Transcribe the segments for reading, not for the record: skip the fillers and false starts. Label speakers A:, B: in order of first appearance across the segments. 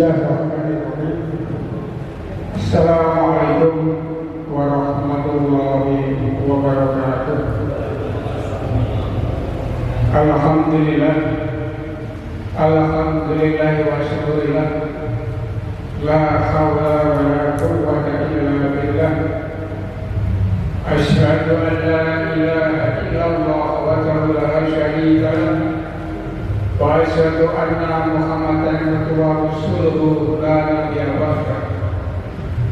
A: Bismillahirrahmanirrahim. Assalamualaikum warahmatullahi wabarakatuh. Alhamdulillah wa syukurillah. La hawla wa la quwwata illa billah. Asyhadu an la ilaha illallah wahdahu la syarika lah. Wa asyhadu anna Muhammadan abduhu wa rasuluhu la nabiyya ba'dah.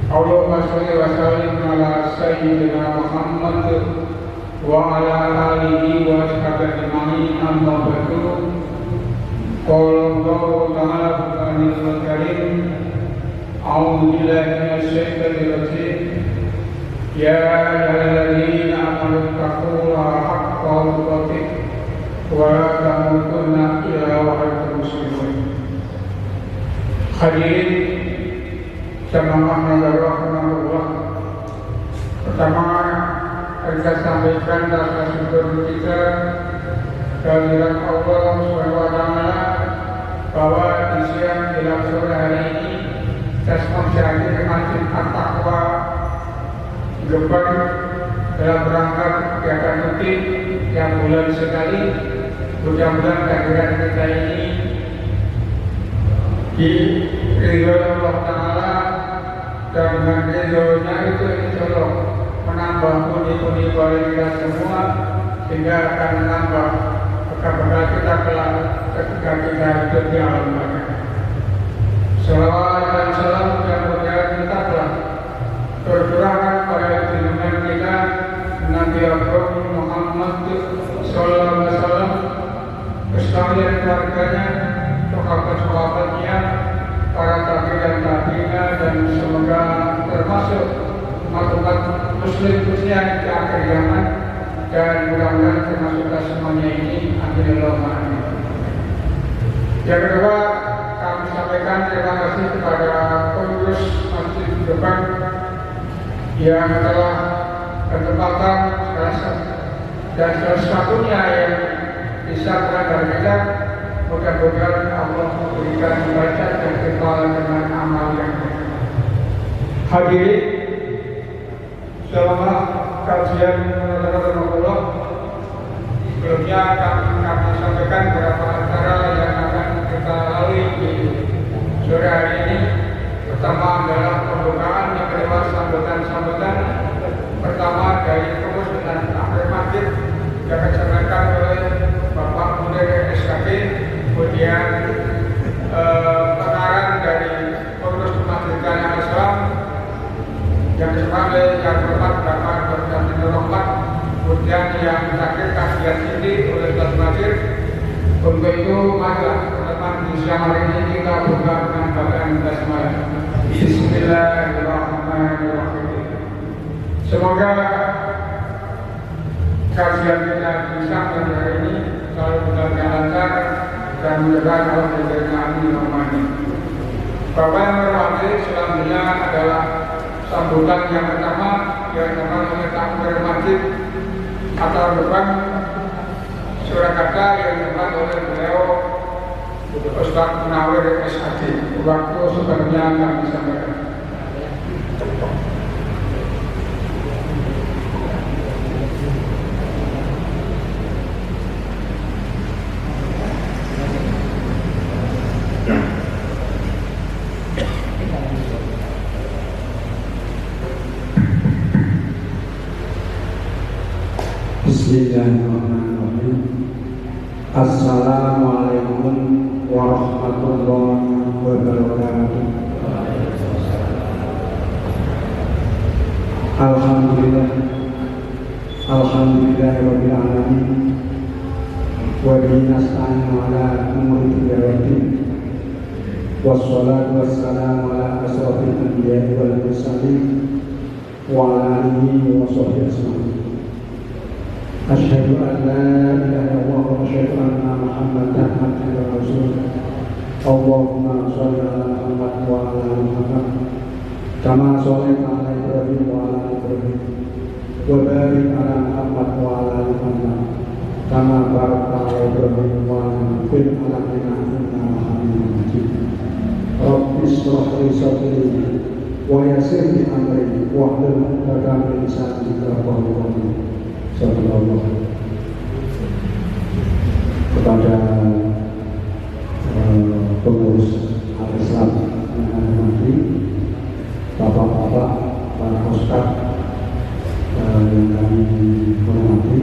A: Allahumma shalli wa sallim ala sayyidina Muhammad wa ala alihi wa sahbihi ajma'in, amma ba'du. Qala Allahu ta'ala fil Qur'anil Karim, a'udzu billahi minasy syaithanir rajim. Ya ayyuhalladzina amanu taqullaha haqqa tuqatih wa la tamutunna illa wa antum muslimun. Hadirin jamaah rahmatullah. Pertama, kita sampaikan rasa syukur kita kehadirat Allah SWT bahwa di siang jelang sore hari ini kita semua bisa hadir ke Masjid At-Taqwa Jombang dalam rangka kegiatan rutin yang bulan sekali. Mudah-mudahan kehadiran kita ini diridhoi Allah Ta'ala, dan dengan ridhonya itu insya Allah menambah pundi-pundi balik kita semua, sehingga akan menambah bekal kita kelak ketika kita hidup di alam barzakh. Salawat dan salam mudah-mudahan kita telah tercurahkan pada junjungan kita Nabi Muhammad sallallahu alaihi wasallam, sekalian keluarganya, sahabat-sahabatnya, para tabi'in dan tabi'ina, dan semoga termasuk umat muslim khususnya di akhir zaman, dan mudah-mudahan termasuk semuanya ini, amin Allahumma amin. Yang kedua, kami sampaikan terima kasih kepada pengurus Masjid Jombang yang telah berkesempatan dan salah satunya yang bisa melanggar kita. Mudah-mudahan Allah memberikan berkat dan kekuatan dengan amal yang baik. Hadirin, selama kajian mengenai Allah, sebelumnya kami sampaikan beberapa acara yang akan kita lalui di sore hari ini. Pertama adalah pembukaan, yang kedua sambutan. Pertama dari pengurus dan akhir masjid yang akan disampaikan oleh Bapak Mudir SKP, kemudian pengarang dari pengurus Masjid Al-Islam yang disebut yang berempat Bapak Dr. Abdul Rahmat, kemudian yang terakhir kajian ini oleh Ustaz Nasir. Untuk itu marilah teman di siang hari ini kita buka dengan bacaan basmalah. Bismillahirrahmanirrahim. Semoga kajian kita bisa pada hari ini selalu berjalan lancar dan mudah-mudahan Allah memberikan amin rahmani. Bapak yang berhormat, selanjutnya adalah sambutan yang pertama yang akan oleh tamu dari masjid atau Jombang Surakarta yang ditempat oleh beliau Ustaz Munawir SAD. Waktu sebenarnya kami sampaikan.
B: Bismillahirrahmanirrahim. Assalamualaikum warahmatullahi wabarakatuh. Alhamdulillahirabbil alamin. Wa bihi nasta'inu ala umuri dunya waddin. Wassalatu wassalamu ala asrofil anbiya'i wal mursalin wa ala alihi wa sahbihi ajma'in. Asyhadu an la ilaha illallah wa asyhadu anna Muhammadan abduhu wa rasuluh. Allahumma shalli ala Muhammad wa ala ali Muhammad kama shallaita ala Ibrahim wa ala ali Ibrahim wa barik ala Muhammad wa ala ali Muhammad kama barakta ala Ibrahim wa ala ali Ibrahim fil alamin innaka Hamidum Majid. Rabbi اشرح لي صدري ويسر لي أمري واحلل عقدة من لساني يفقهوا قولي. Sallallahu kepada pengurus Al-Islam yang ada nanti, bapak-bapak, para ustaz yang kami hormati,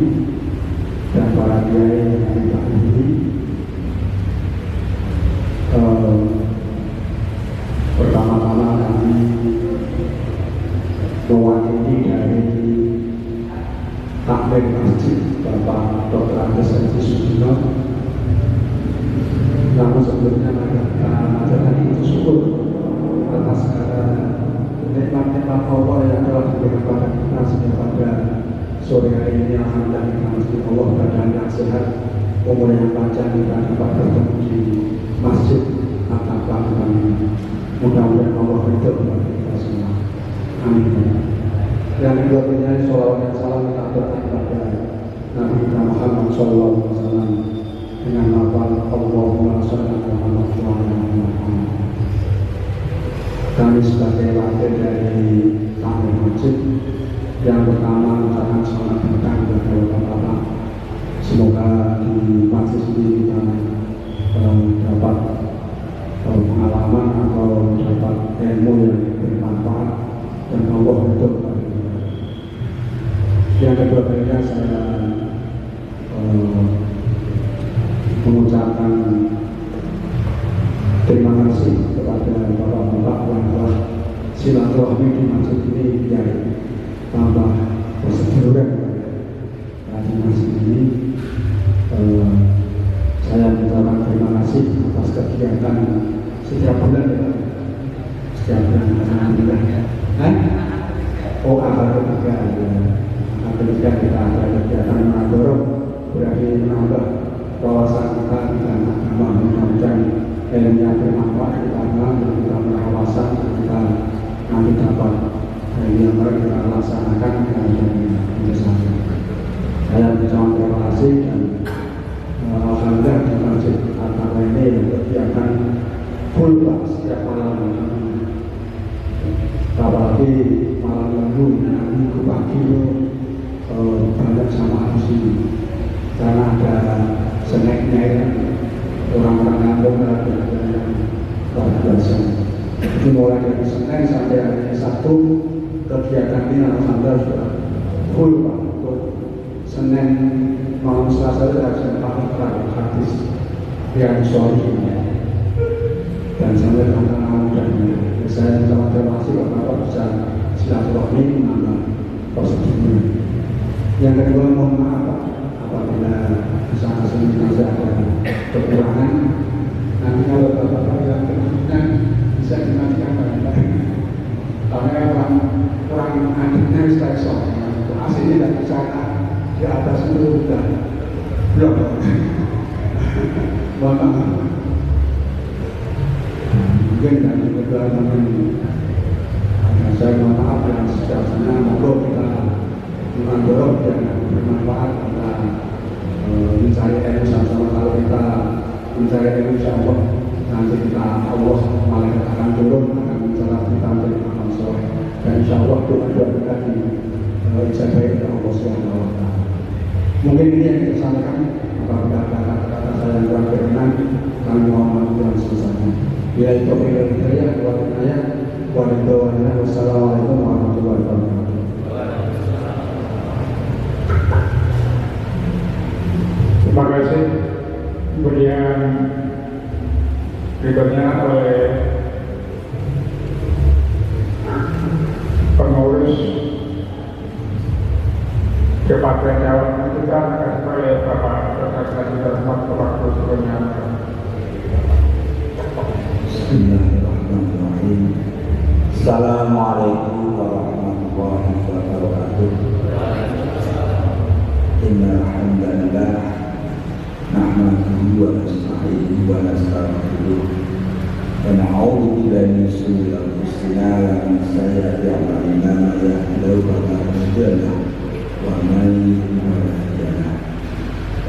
B: dan para kiai yang kami hormati. Pertama-tama kami mewakili dari takmir masjid Bapak Dr. Andes Haji Sudino. Namun sebelumnya masyarakat itu syukur atas segala nikmat-nikmat Allah yang telah diberikan kepada kita sehingga pada sore hari ini alhamdulillah kita masjid Allah badan yang sehat, umur yang panjang, kita dapat bertemu di masjid At-Taqwa kami. Mudah-mudahan Allah ridho kepada kita semua. Amin. Yang kedua, sholawat dan salam kita aturkan kepada Nabi kita Muhammad SAW dengan lafaz Allahumma sholli ala Muhammad wa ala ali Muhammad. Kami sebagai wakil dari takmir masjid yang pertama mengucapkan selamat datang kepada bapak-bapak. Semoga di masjid ini kita dapat pengalaman atau dapat ilmu yang bermanfaat dan Allah itu. Yang kedua kalinya saya mengucapkan terima kasih kepada bapak-bapak yang telah silaturahmi di masjid ini biar tambah bersedia. Di masjid ini saya mengucapkan terima kasih atas kegiatan setiap bulan ya, setiap bulan alhamdulillah. Oh, akar ketiga ya. Ketika kita ada kegiatan menador berarti menambah wawasan kita dan agama, mudah-mudahan ilmunya bermanfaat kita dan kita berwawasan kita nanti dapat yang baru kita laksanakan dengan bersama. Saya mengucapkan terima kasih dan alhamdulillah di masjid At-Taqwa ini kegiatan full setiap malam, apalagi malam minggu pagi banyak sama di sini karena ada snacknya ya, orang-orang kampung ada yang luar biasa. Jadi mulai dari Senin sampai hari Sabtu kegiatan ini alhamdulillah sudah full Pak. Untuk Senin malam Selasa itu ada jam 4 gratis yang sore dan sampai tanggal dan saya mengucapkan terima kasih karena bisa silaturahmi menambah prosedurnya. Yang kedua, mohon maaf Pak apabila di sana sini masih ada kekurangan. Nanti kalau bapak-bapak yang berkenan bisa dimatikan baik-baik. Karena kurang adiknya istiqomah. Aslinya dari sana di atas itu sudah blok. Mohon maaf. Mungkin dari kedua teman saya mohon maaf yang sejatinya monggo kita mendorong yang bermanfaat kita mencari ilmu sama-sama. Kalau kita mencari ilmu insyaAllah nanti kita Allah malaikat akan turun akan mencatat kita menjadi amal soleh dan insyaAllah doa-doa kita diijabah oleh Allah SWT. Mungkin ini yang kita sampaikan. Apabila ada kata-kata saya yang kurang berkenan kami mohon maaf yang sebesarnya. Bila itu hidayah wassalamualaikum warahmatullahi wabarakatuh.
A: Terima kasih. Kemudian berikutnya oleh pengurus Kepatian Jawa kita oleh Bapak Dr. Haji Rahmat waktu sebelumnya.
C: Bismillahirrahmanirrahim. Assalamualaikum warahmatullahi wabarakatuh. Innal hamdalillah nahmaduhu wa nasta'inuhu wa nastaghfiruh wa na'udzu billahi min shururi anfusina wa min sayyiati a'malina may yahdihillahu fala mudilla lahu wa may yudlil fala hadiya lahu.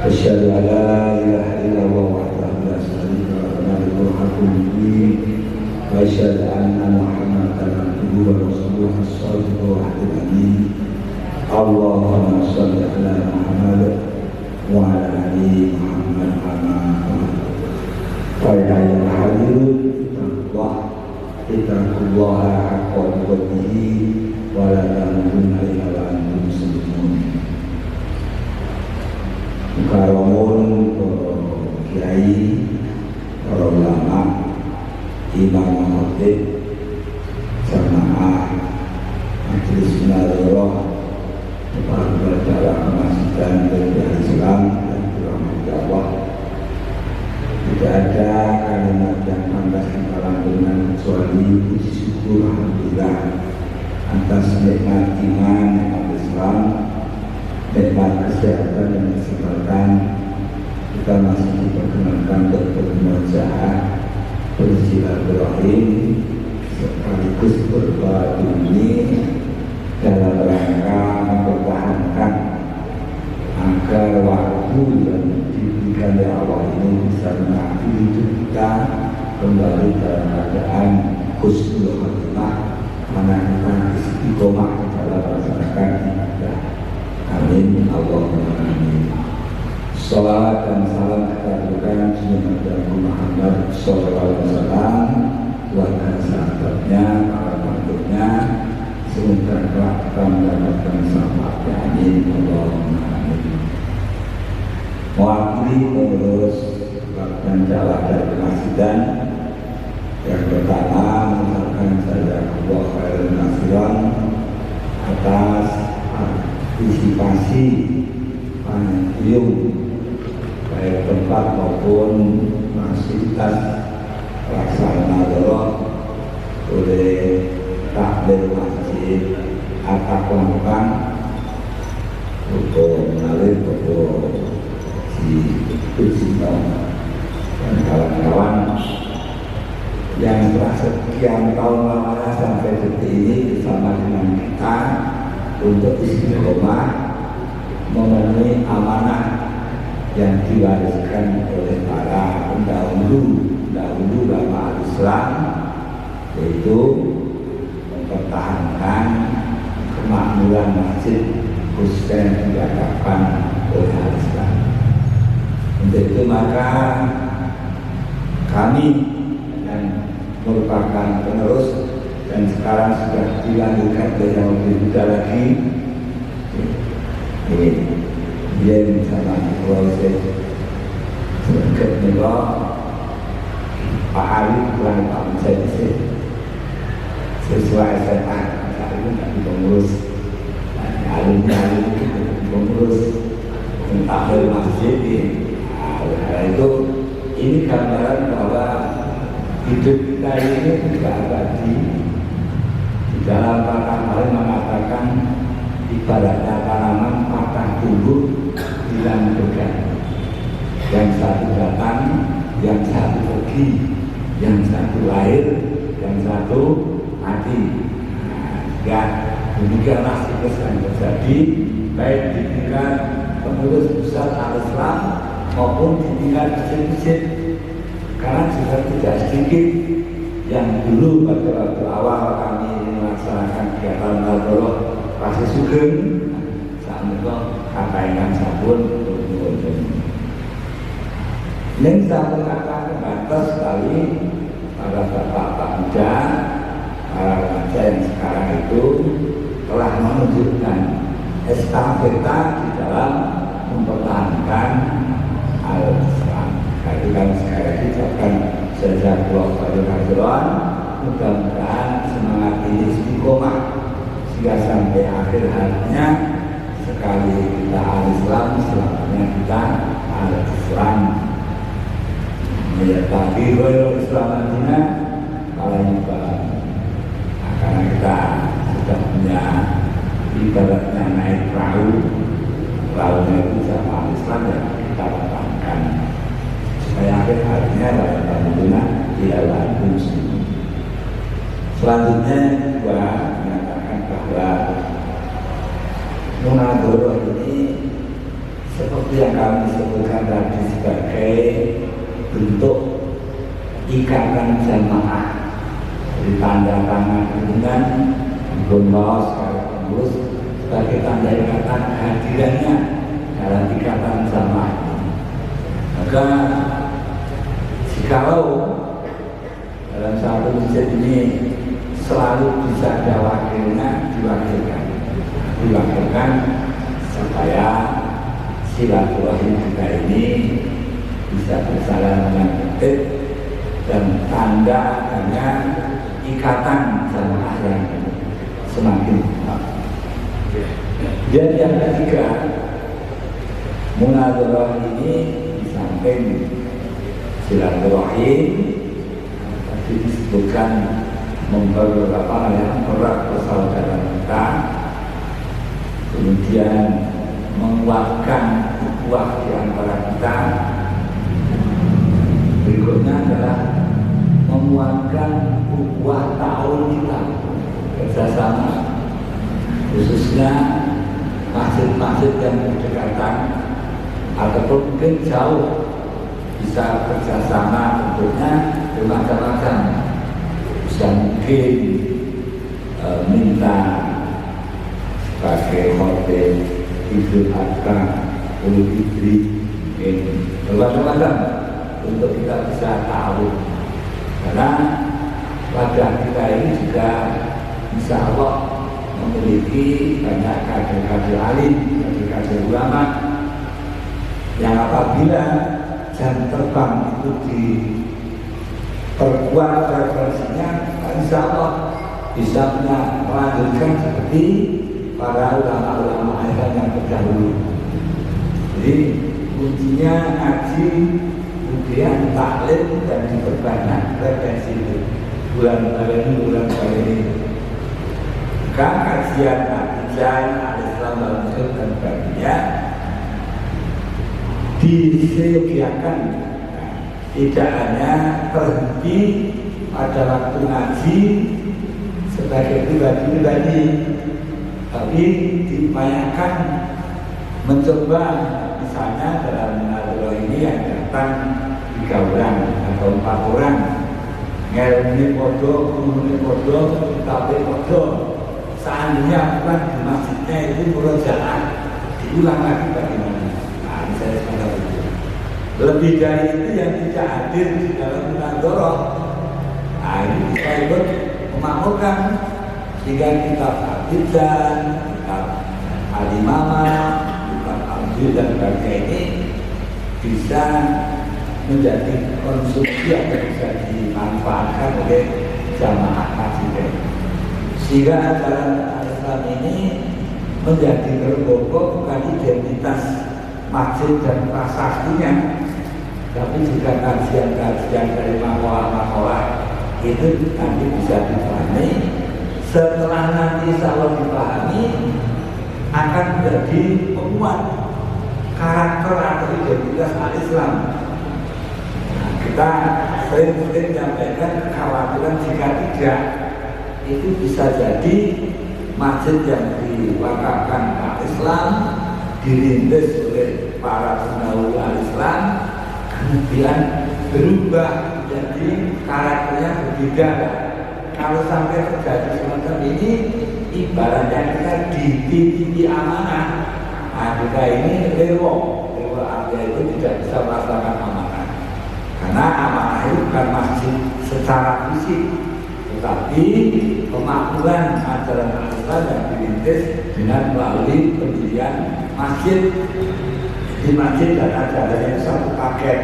C: Asyhadu an la ilaha illallah wahdahu la syarika lahu wa la ilaha illallah wa asyhadu anna Muhammadan abduhu wa rasuluhu as-sadiqul amin. Allahumma shalli ala Muhammad wa ala ali Muhammad kama wa ya hadirin ittaqullaha haqqa tuqatih wa la tamutunna illa wa antum muslimun. Karamun kiai, para ulama, imam khatib, jamaah, majelis munadharah, para dalam kemasjidan dan Islam dan dirahmati Allah. Tidak ada kalimat yang pantas dilantunkan kecuali puji syukur alhamdulillah atas nikmat iman, nikmat Islam, nikmat kesehatan dan kesempatan kita masih diperkenankan untuk bermunajat, bersilaturahim, sekaligus berbagi ini dalam rangka mempertahankan agar waktu yang diberikan oleh Allah ini bisa mengakhiri hidup kita kembali dalam keadaan husnul khotimah, mana kita istiqomah dalam melaksanakan ibadah. Amin Allahumma amin. Salawat dan salam kita berikan Nabi Muhammad sallallahu alaihi wasallam, keluarga sahabatnya, para pengikutnya, semoga kita mendapatkan syafaatnya. Amin Allahumma amin. Mewakili pengurus dan jalan dari kemasjidan, yang pertama mengucapkan jazakallahu khairan katsiran atas partisipasi panitia baik tempat maupun fasilitas pelaksanaan nadharah oleh takmir masjid atap lakukan untuk mengalir untuk si Kusino dan kawan-kawan yang telah sekian tahun lamanya sampai detik ini bersama dengan kita untuk istiqomah memenuhi amanah yang diwariskan oleh para pendahulu ulama Islam, yaitu mempertahankan kemakmuran masjid khususnya yang diadakan oleh Islam. Untuk itu maka kami yang merupakan penerus dan sekarang sudah dilanjutkan ke yang lebih muda lagi, ini dia bersama proses kedua Pak Ali kurang Pak Menjadi sesuai SMA saat itu tidak pengurus Ali pengurus tampil masjid ini. Nah, ini gambaran bahwa hidup kita ini tidak abadi. Di dalam kata-kata mengatakan ibaratnya tanaman patah tumbuh hilang berganti. Yang satu datang, yang satu pergi, yang satu lahir, yang satu mati. Ya, demikianlah siklus yang terjadi baik di tingkat pengurus pusat Al-Islam maupun di tingkat masjid-masjid. Karena juga tidak sedikit yang dulu pada waktu awal kami melaksanakan kegiatan nadharah Rasi Sugeng, saat itu kakainan sabun ini sabun akan terbatas sekali pada bapak muda, para remaja yang sekarang itu telah menunjukkan estafeta di dalam mempertahankan Al-Islam. Itu kan sekali lagi ucapkan jazakallahu khairan. Mudah-mudahan semangat ini istiqomah sehingga sampai akhir hayatnya sekali kita Al-Islam, selamanya kita Al-Islam. Menyertai Royal Islam Madinah kalau ibarat. Nah, karena kita sudah punya ibaratnya naik perahunya itu sama Islam yang kita pertahankan supaya akhir harinya rakyat Madinah tidak lagi muslim. Selanjutnya juga menyatakan bahwa munadharah ini seperti yang kami sebutkan tadi sebagai bentuk ikatan jamaah Jadi tanda tangan hubungan Gunbaos kalau pengurus sebagai tanda ikatan kehadirannya dalam ikatan jamaah. Maka jikalau dalam satu masjid ini selalu bisa ada wakilnya, diwakilkan supaya silaturahim kita ini bisa berjalan dengan tertib dan tanda adanya ikatan jamaah yang semakin kuat. Dan yang ketiga, munadharah ini di samping silaturahim tadi disebutkan mempererat persaudaraan kita, kemudian menguatkan ukhuwah di antara kita. Berikutnya adalah menguatkan ukhuwah ta'awun kita, kerjasama, khususnya masjid-masjid yang berdekatan ataupun mungkin jauh bisa kerjasama, tentunya bermacam-macam. Bisa mungkin minta sebagai hotel Idul Adha, Idul Fitri, bermacam-macam untuk kita bisa tahu. Karena wadah kita ini juga insya Allah memiliki banyak kader-kader alim, kader-kader ulama yang apabila jam terbang itu diperkuat referensinya, insya Allah bisa melanjutkan seperti para ulama-ulama yang terdahulu. Jadi kuncinya ngaji, kemudian taklim dan diperbanyak frekuensi itu bulan ini. Maka kajian akidah al-Islam al-Muslim dan sebagainya disediakan, tidak hanya berhenti pada waktu ngaji sebagai pribadi-pribadi, tapi diupayakan mencoba misalnya dalam munadharah ini yang datang 3 orang atau 4 orang, ngelmune podo, kumune podo, tapi podo. Seandainya bukan di masjidnya itu murojaah, diulang lagi bagaimana? Nah, misalnya seperti itu. Lebih dari itu yang tidak hadir di dalam munadharah, nah ini kita ikut memakmurkan sehingga kitab Al-Bidan, kitab Al-Imamah, kitab Al-Juz dan sebagainya ini bisa menjadi konsumsi yang bisa dimanfaatkan oleh jamaah masjid. Sehingga ajaran Islam ini menjadi terpokok bukan identitas masjid dan prasastinya, tapi juga kajian-kajian dari makalah-makalah itu nanti bisa dipahami. Setelah nanti kalau dipahami akan menjadi penguat karakter atau identitas al-Islam. Nah, kita sering-sering menyampaikan kekhawatiran jika tidak, itu bisa jadi masjid yang diwakafkan al-Islam, dirintis oleh para pendahulu al-Islam, kemudian berubah jadi karakternya berbeda. Kalau sampai terjadi semacam ini, ibaratnya kita dititipi amanah. Nah, kita ini lewo artinya itu tidak bisa melaksanakan amanah. Karena amanah itu bukan masjid secara fisik, tetapi pemakmuran ajaran al-Islam yang dirintis dengan melalui pendirian masjid. Di masjid dan ajarannya satu paket.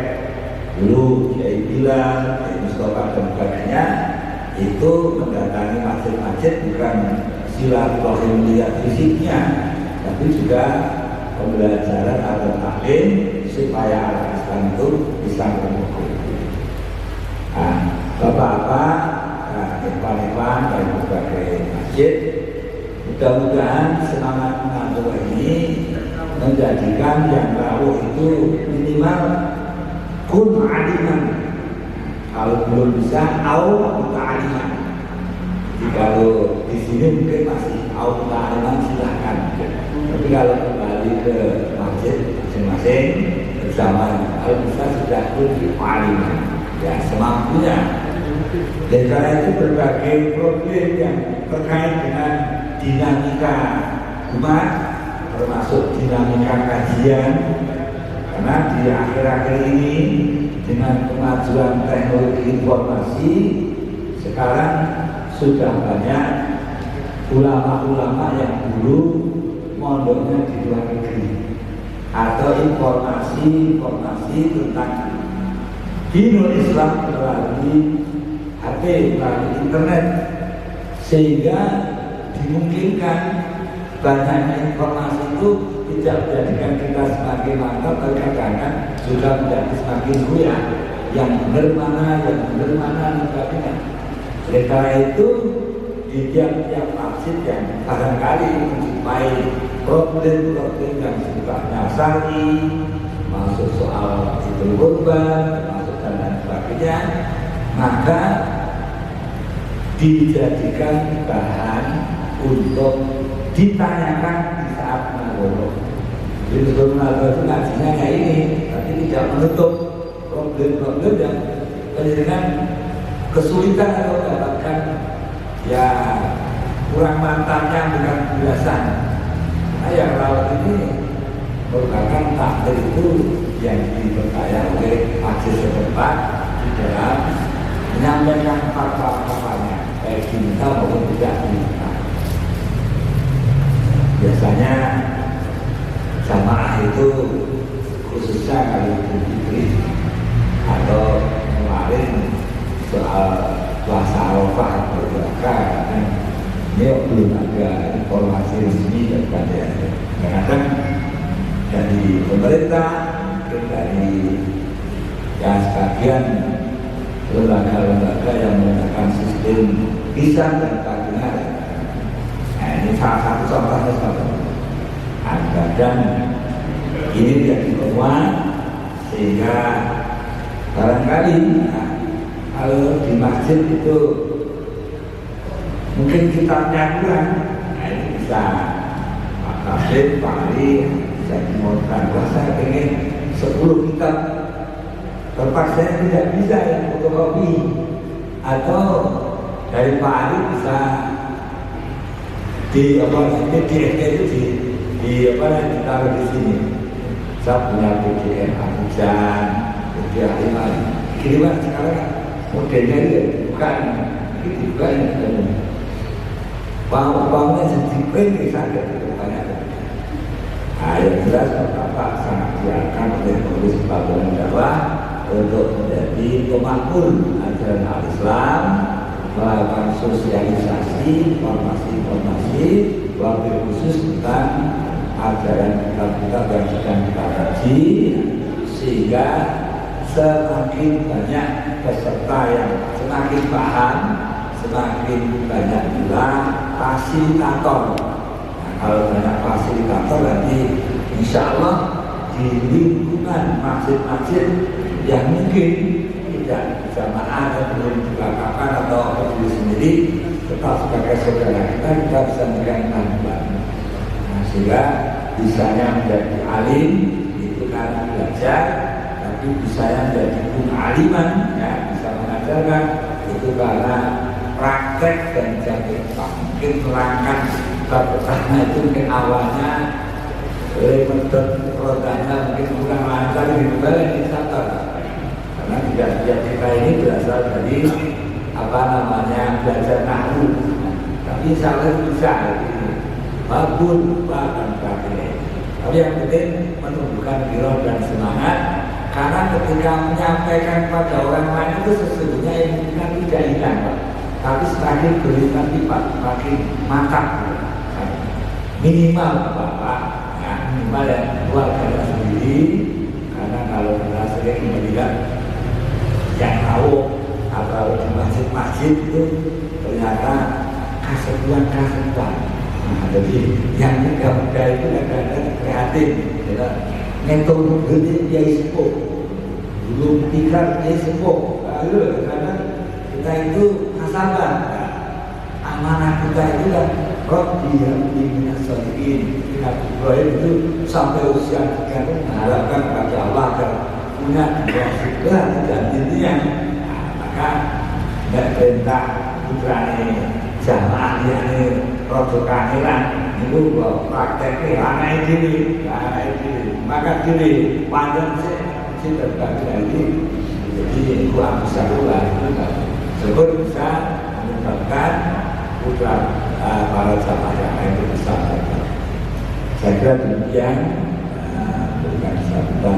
C: Dulu Kiai Bilal, Kiai Mustafa dan sebagainya itu mendatangi masjid-masjid bukan silaturahim lihat fisiknya, tapi juga pembelajaran atau taklim supaya al-Islam itu bisa berkembang. Nah, bapak-bapak, ikhwan-ikhwan dari berbagai masjid, mudah-mudahan semangat munadharah ini menjadikan yang tahu itu minimal kun aliman. Kalau belum bisa, au ta'aliman. Jadi kalau di sini mungkin masih au ta'aliman silahkan. Tapi kalau kembali ke masjid masing-masing bersama, kalau bisa sudah kun aliman. Ya semampunya. Dan karena itu berbagai problem yang terkait dengan dinamika umat, termasuk dinamika kajian, karena di akhir-akhir ini dengan kemajuan teknologi informasi sekarang sudah banyak ulama-ulama yang dulu mondoknya di luar negeri atau informasi tentang dinul Islam melalui HP, melalui internet, sehingga dimungkinkan banyaknya informasi itu tidak menjadikan kita semakin mantap, tapi kadang-kadang juga menjadi semakin goyah. Yang benar mana, dan sebagainya. Oleh karena itu, di tiap-tiap masjid yang barangkali menjumpai problem-problem yang sifatnya syar'i, masuk soal Idul Kurban, masuk dan lain sebagainya, maka dijadikan bahan untuk ditanyakan di saat mengobrol. Jadi sebelum mengobrol itu ngajinya kayak ini, tapi tidak menutup problem-problem yang menjadikan kesulitan atau mendapatkan ya kurang mantapnya bukan biasa. Nah, yang rawat ini merupakan takdir itu yang dipercaya oleh majelis setempat di dalam menyampaikan fatwa-fatwanya, baik diminta maupun tidak diminta. Biasanya jamaah itu khususnya kalau Fitri atau kemarin soal puasa Arafah berbuka, ini belum ada informasi resmi daripada kadang dari pemerintah, dari yang sebagian lembaga-lembaga yang menggunakan sistem pisah dan tabungan. Nah, ini salah satu contohnya. Dan ini tidak diperlukan sehingga barangkali kalau di masjid itu mungkin kitabnya kurang, nah ini bisa Pak Kasih, Pak Ali bisa dimodalkan. Wah, saya pengen 10 kitab, terpaksa tidak bisa yang fotokopi, atau dari Pak Ali bisa di ditaruh di sini. Saya punya PDF Abujan, PDF Iman. Kiriman sekarang modelnya itu bukan itu bukan bau-baunya sedikit saja itu banyak. Nah, yang jelas Bapak sangat diarahkan oleh penulis Bapak Dakwah untuk menjadi pemakmur ajaran al-Islam, melakukan sosialisasi informasi wabil khusus tentang ajaran kitab-kitab yang sedang kita kaji, sehingga semakin banyak peserta yang semakin paham, semakin banyak pula fasilitator. Nah, kalau banyak fasilitator nanti insya Allah di lingkungan masjid-masjid yang mungkin tidak jamaah dan belum dilakukan atau berdiri sendiri, tetap sebagai saudara kita bisa memberikan bantuan. Nah, sehingga bisanya menjadi alim itu kan belajar, tapi bisanya menjadi aliman, ya, bisa mengajarkan itu karena praktek dan jadi mungkin melangkah bab pertama itu mungkin awalnya medot rodanya mungkin kurang lancar gitu kan, karena tidak setiap kita ini berasal dari belajar nahwu, tapi insya Allah bisa babun dan sebagainya. Tapi yang penting menumbuhkan giroh dan semangat, karena ketika menyampaikan kepada orang lain itu sesungguhnya yang bukan tidak hilang, tapi semakin berlipat-lipat, semakin mantap. Minimal Bapak, ya, minimal yang keluarga sendiri, karena kalau kita sering melihat yang tahu atau di masjid-masjid itu ternyata kasetuan. Nah, jadi yang muda itu kadang-kadang kreatif, ya, ngitung duit dia sepuh, belum pikir dia sepuh, lalu karena kita itu nasabah, ya, amanah kita itu kan Rabbi Habli minas sholihin. Nabi Ibrahim itu sampai usia 3 tahun mengharapkan kepada Allah agar punya dua surga dan intinya. Maka nggak perintah putrane jamaah ini rodo kangelan itu kok prakteknya aneh diri maka diri panjang sih terbagi lagi jadi itu aku saluran sebut bisa menyebabkan putra para jamaah itu bisa saya kira demikian bukan sambutan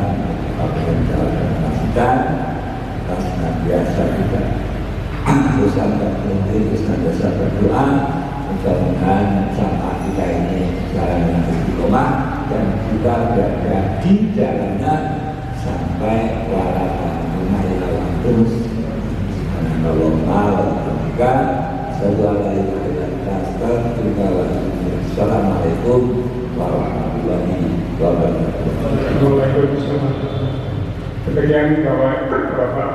C: pemerintahan dan pasca biasa kita bersama mungkin senantiasa berdoa mudah-mudahan sama kita ini jalan yang istiqomah dan kita berada di dalamnya sampai walaupun rumah yang terus karena Allah juga segala Assalamualaikum warahmatullahi wabarakatuh.
A: Waalaikumsalam. Demikian bahwa Bapak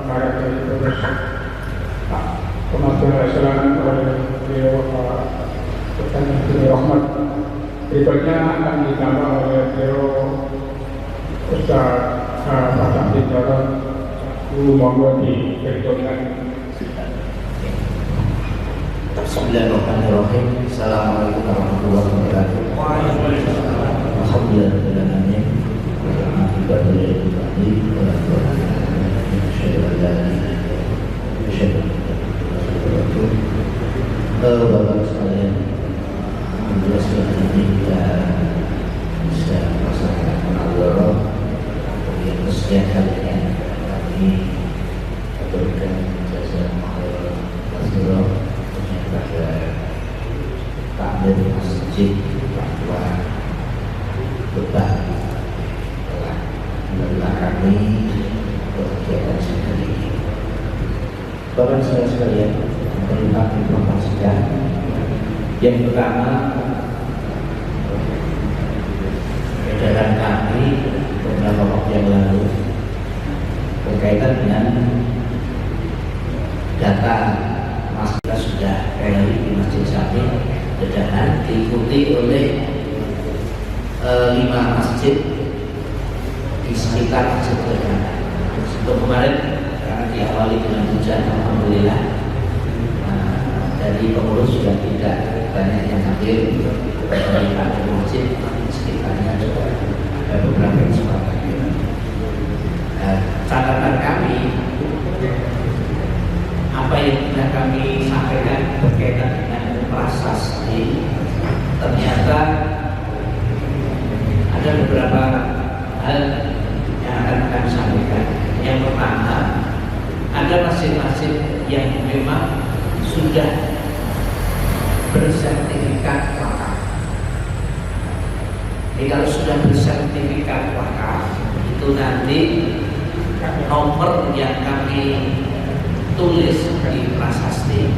A: kemarin terus pemasaran oleh beliau Dr. Rahmat. Berikutnya akan ditambah oleh beliau Ustaz Pak Sambil Jarod Guru Monggo di perhitungan.
D: Bismillahirrahmanirrahim. Assalamualaikum warahmatullahi wabarakatuh. Alhamdulillahirrahmanirrahim. Bapak sekalian, alhamdulillah setelah ini kita bisa melaksanakan muhadharah yang kesekian kalinya kami aturkan jasa muhadharah pada takmir masjid bahwa betah telah menerima kami kegiatan sekali ini. Bapak sekalian, perlu kami informasikan yang pertama, edaran kami beberapa waktu yang lalu berkaitan dengan data kita sudah rally di Masjid Sami Dedahan diikuti oleh 5 masjid di sekitar Masjid Dedahan. Untuk kemarin karena diawali dengan hujan, alhamdulillah dari pengurus sudah tidak banyak yang hadir dari masjid, sekitarnya juga ada beberapa yang sepakat. Catatan kami, apa yang sudah kami sampaikan berkaitan dengan prasasti, ternyata ada beberapa hal yang akan kami sampaikan. Yang pertama, ada masjid-masjid yang memang sudah bersertifikat wakaf. Jadi kalau sudah bersertifikat wakaf, itu nanti nomor yang kami tulis di prasasti.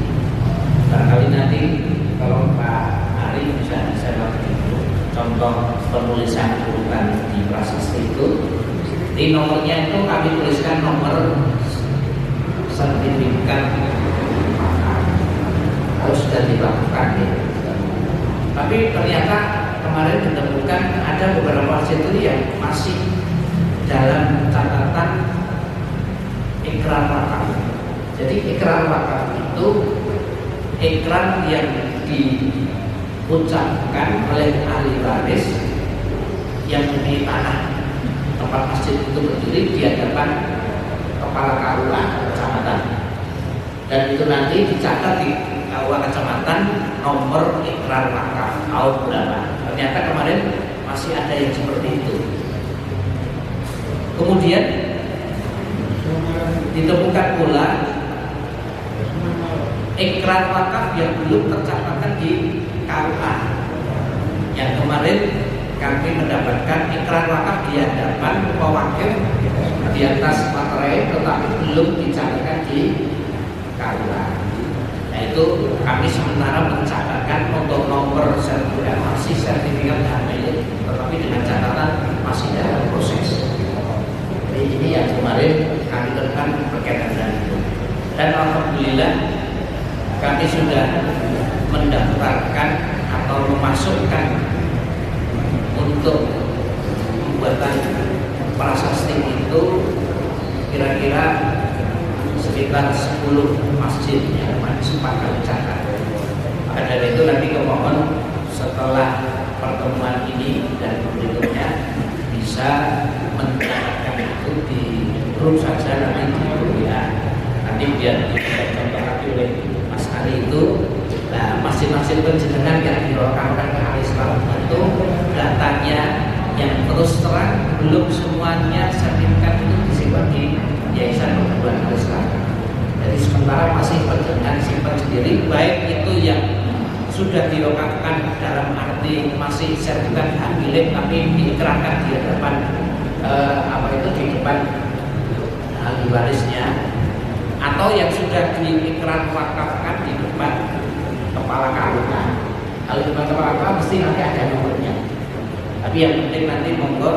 D: Barangkali nanti kalau Pak Ari bisa saya waktu itu contoh penulisan urutan di prasasti itu, di nomornya itu kami tuliskan nomor sertifikat kalau sudah dilakukan ya. Tapi ternyata kemarin ditemukan ada beberapa masjid itu yang masih dalam catatan ikrar wakaf. Jadi ikrar wakaf itu ikrar yang diucapkan oleh ahli waris yang memiliki tanah tempat masjid itu berdiri di hadapan kepala KUA kecamatan, dan itu nanti dicatat di KUA kecamatan nomor ikrar wakaf tahun berapa. Ternyata kemarin masih ada yang seperti itu. Kemudian ditemukan pula ikrar wakaf yang belum tercatatkan di KUA. Yang kemarin kami mendapatkan ikrar wakaf di hadapan pewakil di atas materai, tetapi belum dicatatkan di KUA. Nah itu kami sementara mencatatkan untuk nomor sertifikat masih sertifikat hamil, tetapi dengan catatan masih dalam proses. Jadi ini yang kemarin kami temukan berkaitan dengan itu. Dan alhamdulillah kami sudah mendaftarkan atau memasukkan untuk pembuatan prasasti itu kira-kira 9 sekitar 10 masjid yang sempat kami catat. Maka dari itu nanti kemohon setelah pertemuan ini dan berikutnya bisa mencatatkan itu di grup saja nanti di WA. Nanti biar dicontohkan oleh Mas Ali itu. Nah, masing-masing penjenengan yang dirokakan ke Al-Islam itu datanya yang terus terang belum semuanya sertifikat itu disimpan di Yayasan Perguruan Al-Islam. Jadi sementara masih penjenengan simpan sendiri, baik itu yang sudah dirokakan dalam arti masih sertifikat hak milik tapi diikrarkan di hadapan di depan ahli warisnya, atau yang sudah diikrar wakafkan di depan kepala KUA. Kalau di depan kepala KUA mesti nanti ada nomornya. Tapi yang penting nanti monggo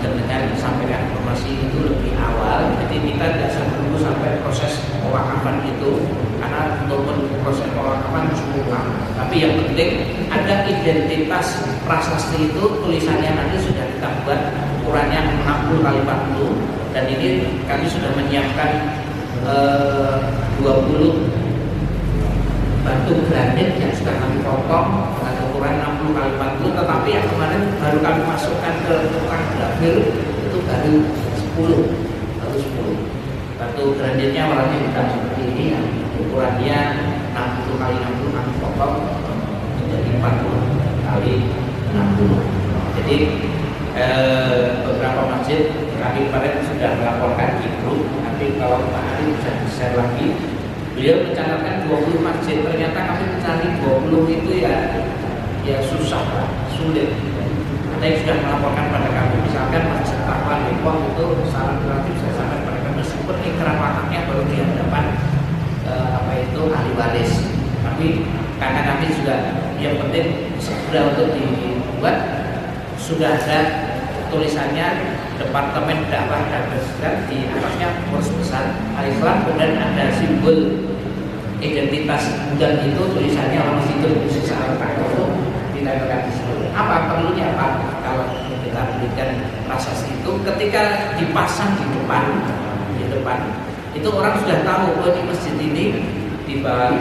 D: dengan sampaikan informasi itu lebih awal. Jadi kita tidak menunggu sampai proses pewakafan itu, karena untuk proses pewakafan cukup lama. Tapi yang penting ada identitas prasasti itu, tulisannya nanti sudah kita buat ukurannya 60 kali 40, dan ini kami sudah menyiapkan 20 batu granit yang sudah kami potong dengan ukuran 60 kali 40, tetapi yang kemarin baru kami masukkan ke tukang grafir itu baru 10 batu granitnya warnanya hitam seperti ini, yang ukurannya 60 kali 60 kami potong menjadi 40 kali 60. Jadi beberapa masjid kami kemarin sudah melaporkan di grup, nanti kalau Pak Ali bisa share lagi. Beliau mencatatkan 20 masjid, ternyata kami mencari 20 itu ya susah lah, sulit. Ada yang sudah melaporkan pada kami, misalkan Masjid Taqwa Depok itu salah relatif saya sampaikan pada kami, meskipun ikrar wakafnya baru di hadapan ahli waris. Tapi karena kami juga yang penting segera untuk dibuat, sudah ada tulisannya Departemen Dakwah dan Pendidikan, di atasnya pengurus besar Al-Islam, kemudian ada simbol identitas bulan itu, tulisannya orang situ secara itu ditempelkan di situ. Apa perlunya apa? Kalau kita berikan prasasti itu, ketika dipasang di depan itu orang sudah tahu bahwa di masjid ini di bawah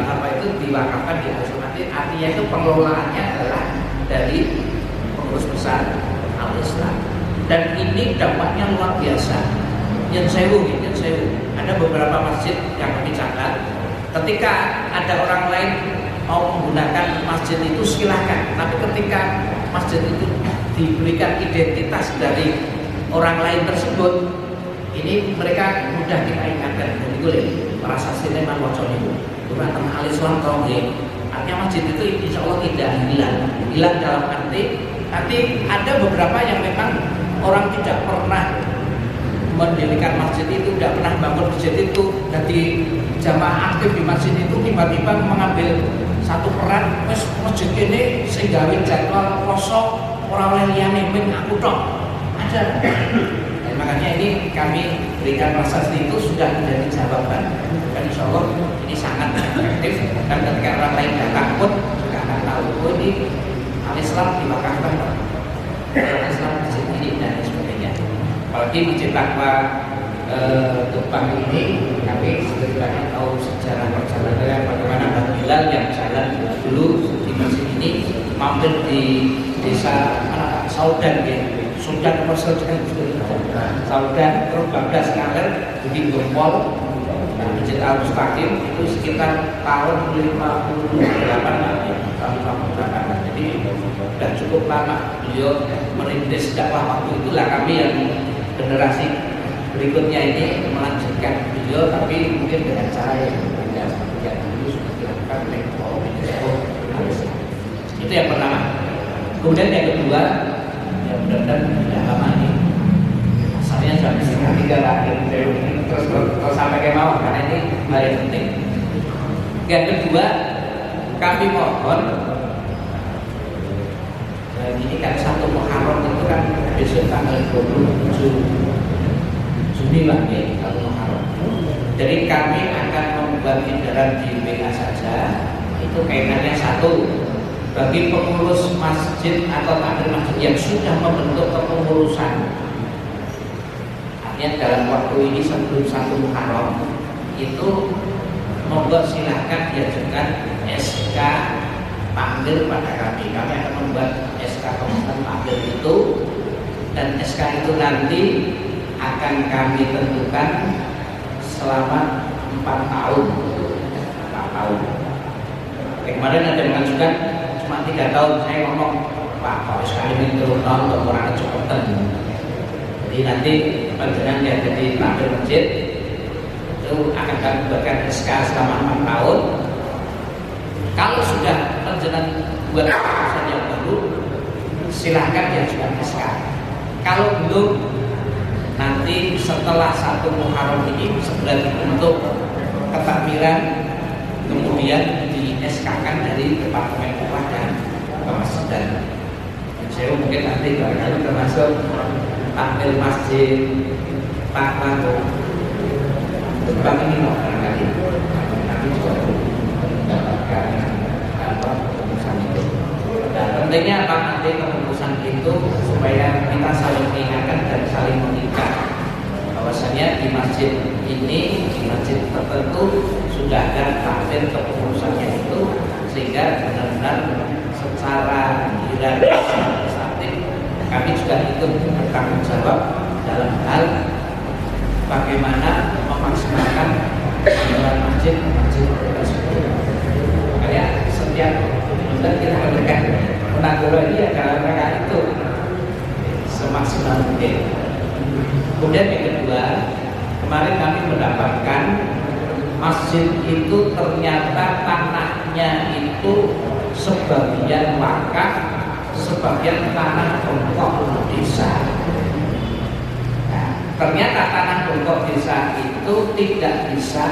D: diwakafkan di Al-Islam. Artinya itu pengelolaannya adalah dari pengurus besar Al-Islam. Dan ini dampaknya luar biasa. Yang sewu. Ada beberapa masjid yang kami catat, ketika ada orang lain mau menggunakan masjid itu silahkan, tapi ketika masjid itu diberikan identitas dari orang lain tersebut, ini mereka mudah kita ingatkan. Jadi boleh prasasti Imam Wocon itu bukan tengah Al-Islam tonggeng. Artinya masjid itu insya Allah tidak hilang dalam arti nanti ada beberapa yang memang orang tidak pernah mendirikan masjid itu, tidak pernah bangun masjid itu, jadi jamaah aktif di masjid itu tiba-tiba mengambil satu peran, masjid ini sehingga jadwal kosong orang oleh liyane aku tok ada. Dan makanya ini kami berikan prasasti itu sudah menjadi jawaban, dan insya Allah ini sangat efektif, dan ketika orang lain datang pun juga akan tahu ini Al-Islam diwakafkan Al-Islam masjid ini dan sebagainya. Apalagi Masjid Taqwa Tumpang ini kami setidaknya tahu sejarah perjalanannya bagaimana Mbak Bilal yang jalan dulu di masjid ini mampir di desa Saudan Saudan terus Bagdas Ngaler di Gempol, Masjid Al-Mustaqim itu sekitar tahun 58. Jadi sudah cukup lama beliau merintis dakwah. Waktu itulah kami yang generasi berikutnya ini melanjutkan beliau, tapi mungkin dengan cara yang berbeda seperti yang dulu sudah dilakukan oleh itu yang pertama. Kemudian yang kedua, yang mudah-mudahan tidak lama ini asalnya sudah disingkat 3 lagi terus sampai ke bawah karena ini hal yang penting. Yang kedua, kami mohon ini kan 1 Muharram itu kan besok tanggal 27 Juni lah ya, 1 Muharram. Jadi kami akan membuat edaran di WA saja. Itu kaitannya 1, bagi pengurus masjid atau takmir masjid yang sudah membentuk kepengurusan artinya dalam waktu ini sebelum 1 Muharram itu monggo silahkan diajukan SK panggil pada kami akan membuat SK komitmen panggil itu, dan SK itu nanti akan kami tentukan selama 4 tahun. Kemarin ada yang mengajukan cuma 3 tahun, saya ngomong Pak, kalau sekali ini turun tahun untuk orang kecepatan. Jadi nanti panjenengan yang jadi tampil masjid itu akan kami buatkan SK selama 4 tahun. Kalau sudah panjenengan buat keputusan yang baru, silahkan diajukan SK. Kalau belum, nanti setelah 1 Muharram ini sebulan untuk ketakmiran, kemudian di SK-kan dari Departemen Umroh dan Pemasjidan. Saya mungkin nanti barangkali termasuk tampil masjid Pak Mango Jepang ini loh barangkali nanti juga mendapatkan keputusan itu. Dan pentingnya apa nanti keputusan itu supaya kita saling mengingatkan dan saling mengikat bahwasanya di masjid ini, di masjid tertentu sudah ada tampil kepengurusannya itu, sehingga benar-benar secara hierarkis kami juga ikut bertanggung jawab dalam hal bagaimana memaksimalkan pengelolaan masjid tersebut. Makanya setiap bulan kita memberikan penanggulan ini adalah mereka itu semaksimal mungkin. Kemudian yang kedua, kemarin kami mendapatkan masjid itu ternyata tanahnya itu sebagian wakaf, sebagian tanah pokok desa. Nah, ternyata tanah pokok desa itu tidak bisa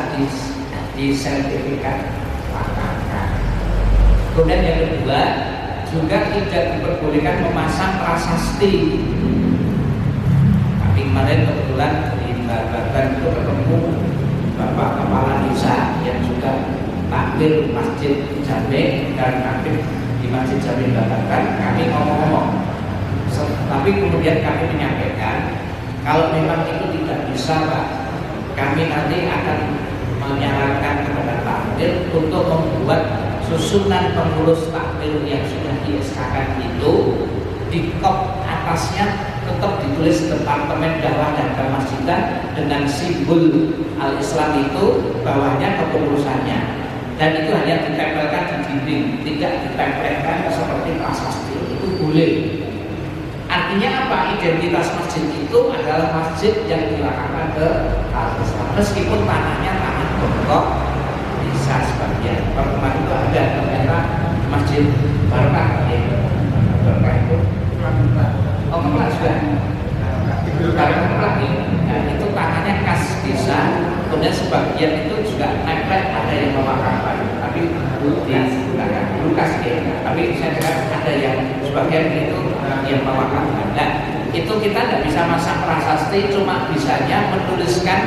D: disertifikat wakafkan. Kemudian yang kedua, juga tidak diperbolehkan memasang prasasti. Kemarin kebetulan di Babakan itu ketemu Bapak Kepala Desa yang juga tampil Masjid Jami dan tampil di Masjid Jami Babakan. Kami ngomong-ngomong, tapi kemudian kami menyampaikan kalau memang itu tidak bisa Pak, kami nanti akan menyarankan kepada tampil untuk membuat susunan pengurus tampil yang sudah di-SK-kan itu di kop atasnya tetap ditulis Departemen Dakwah dan Kemasjidan dengan simbol Al-Islam itu, bawahnya kepengurusannya, dan itu hanya ditempelkan di dinding, tidak ditempelkan seperti prasasti. Itu boleh. Artinya apa? Identitas masjid itu adalah masjid yang dilakukan ke Al-Islam, meskipun tanahnya tanah pokok bisa sebagian. Pertemuan itu ada ternyata Masjid Barokah Barokah itu kelas juga karena lagi, itu tanahnya khas desa, kemudian sebagian itu juga nempel, ada yang mewakafkan, tapi di Lukas ya, tapi saya dengar ada yang sebagian itu yang mewakafkan. Nah, itu kita tidak bisa masang prasasti, cuma bisanya menuliskan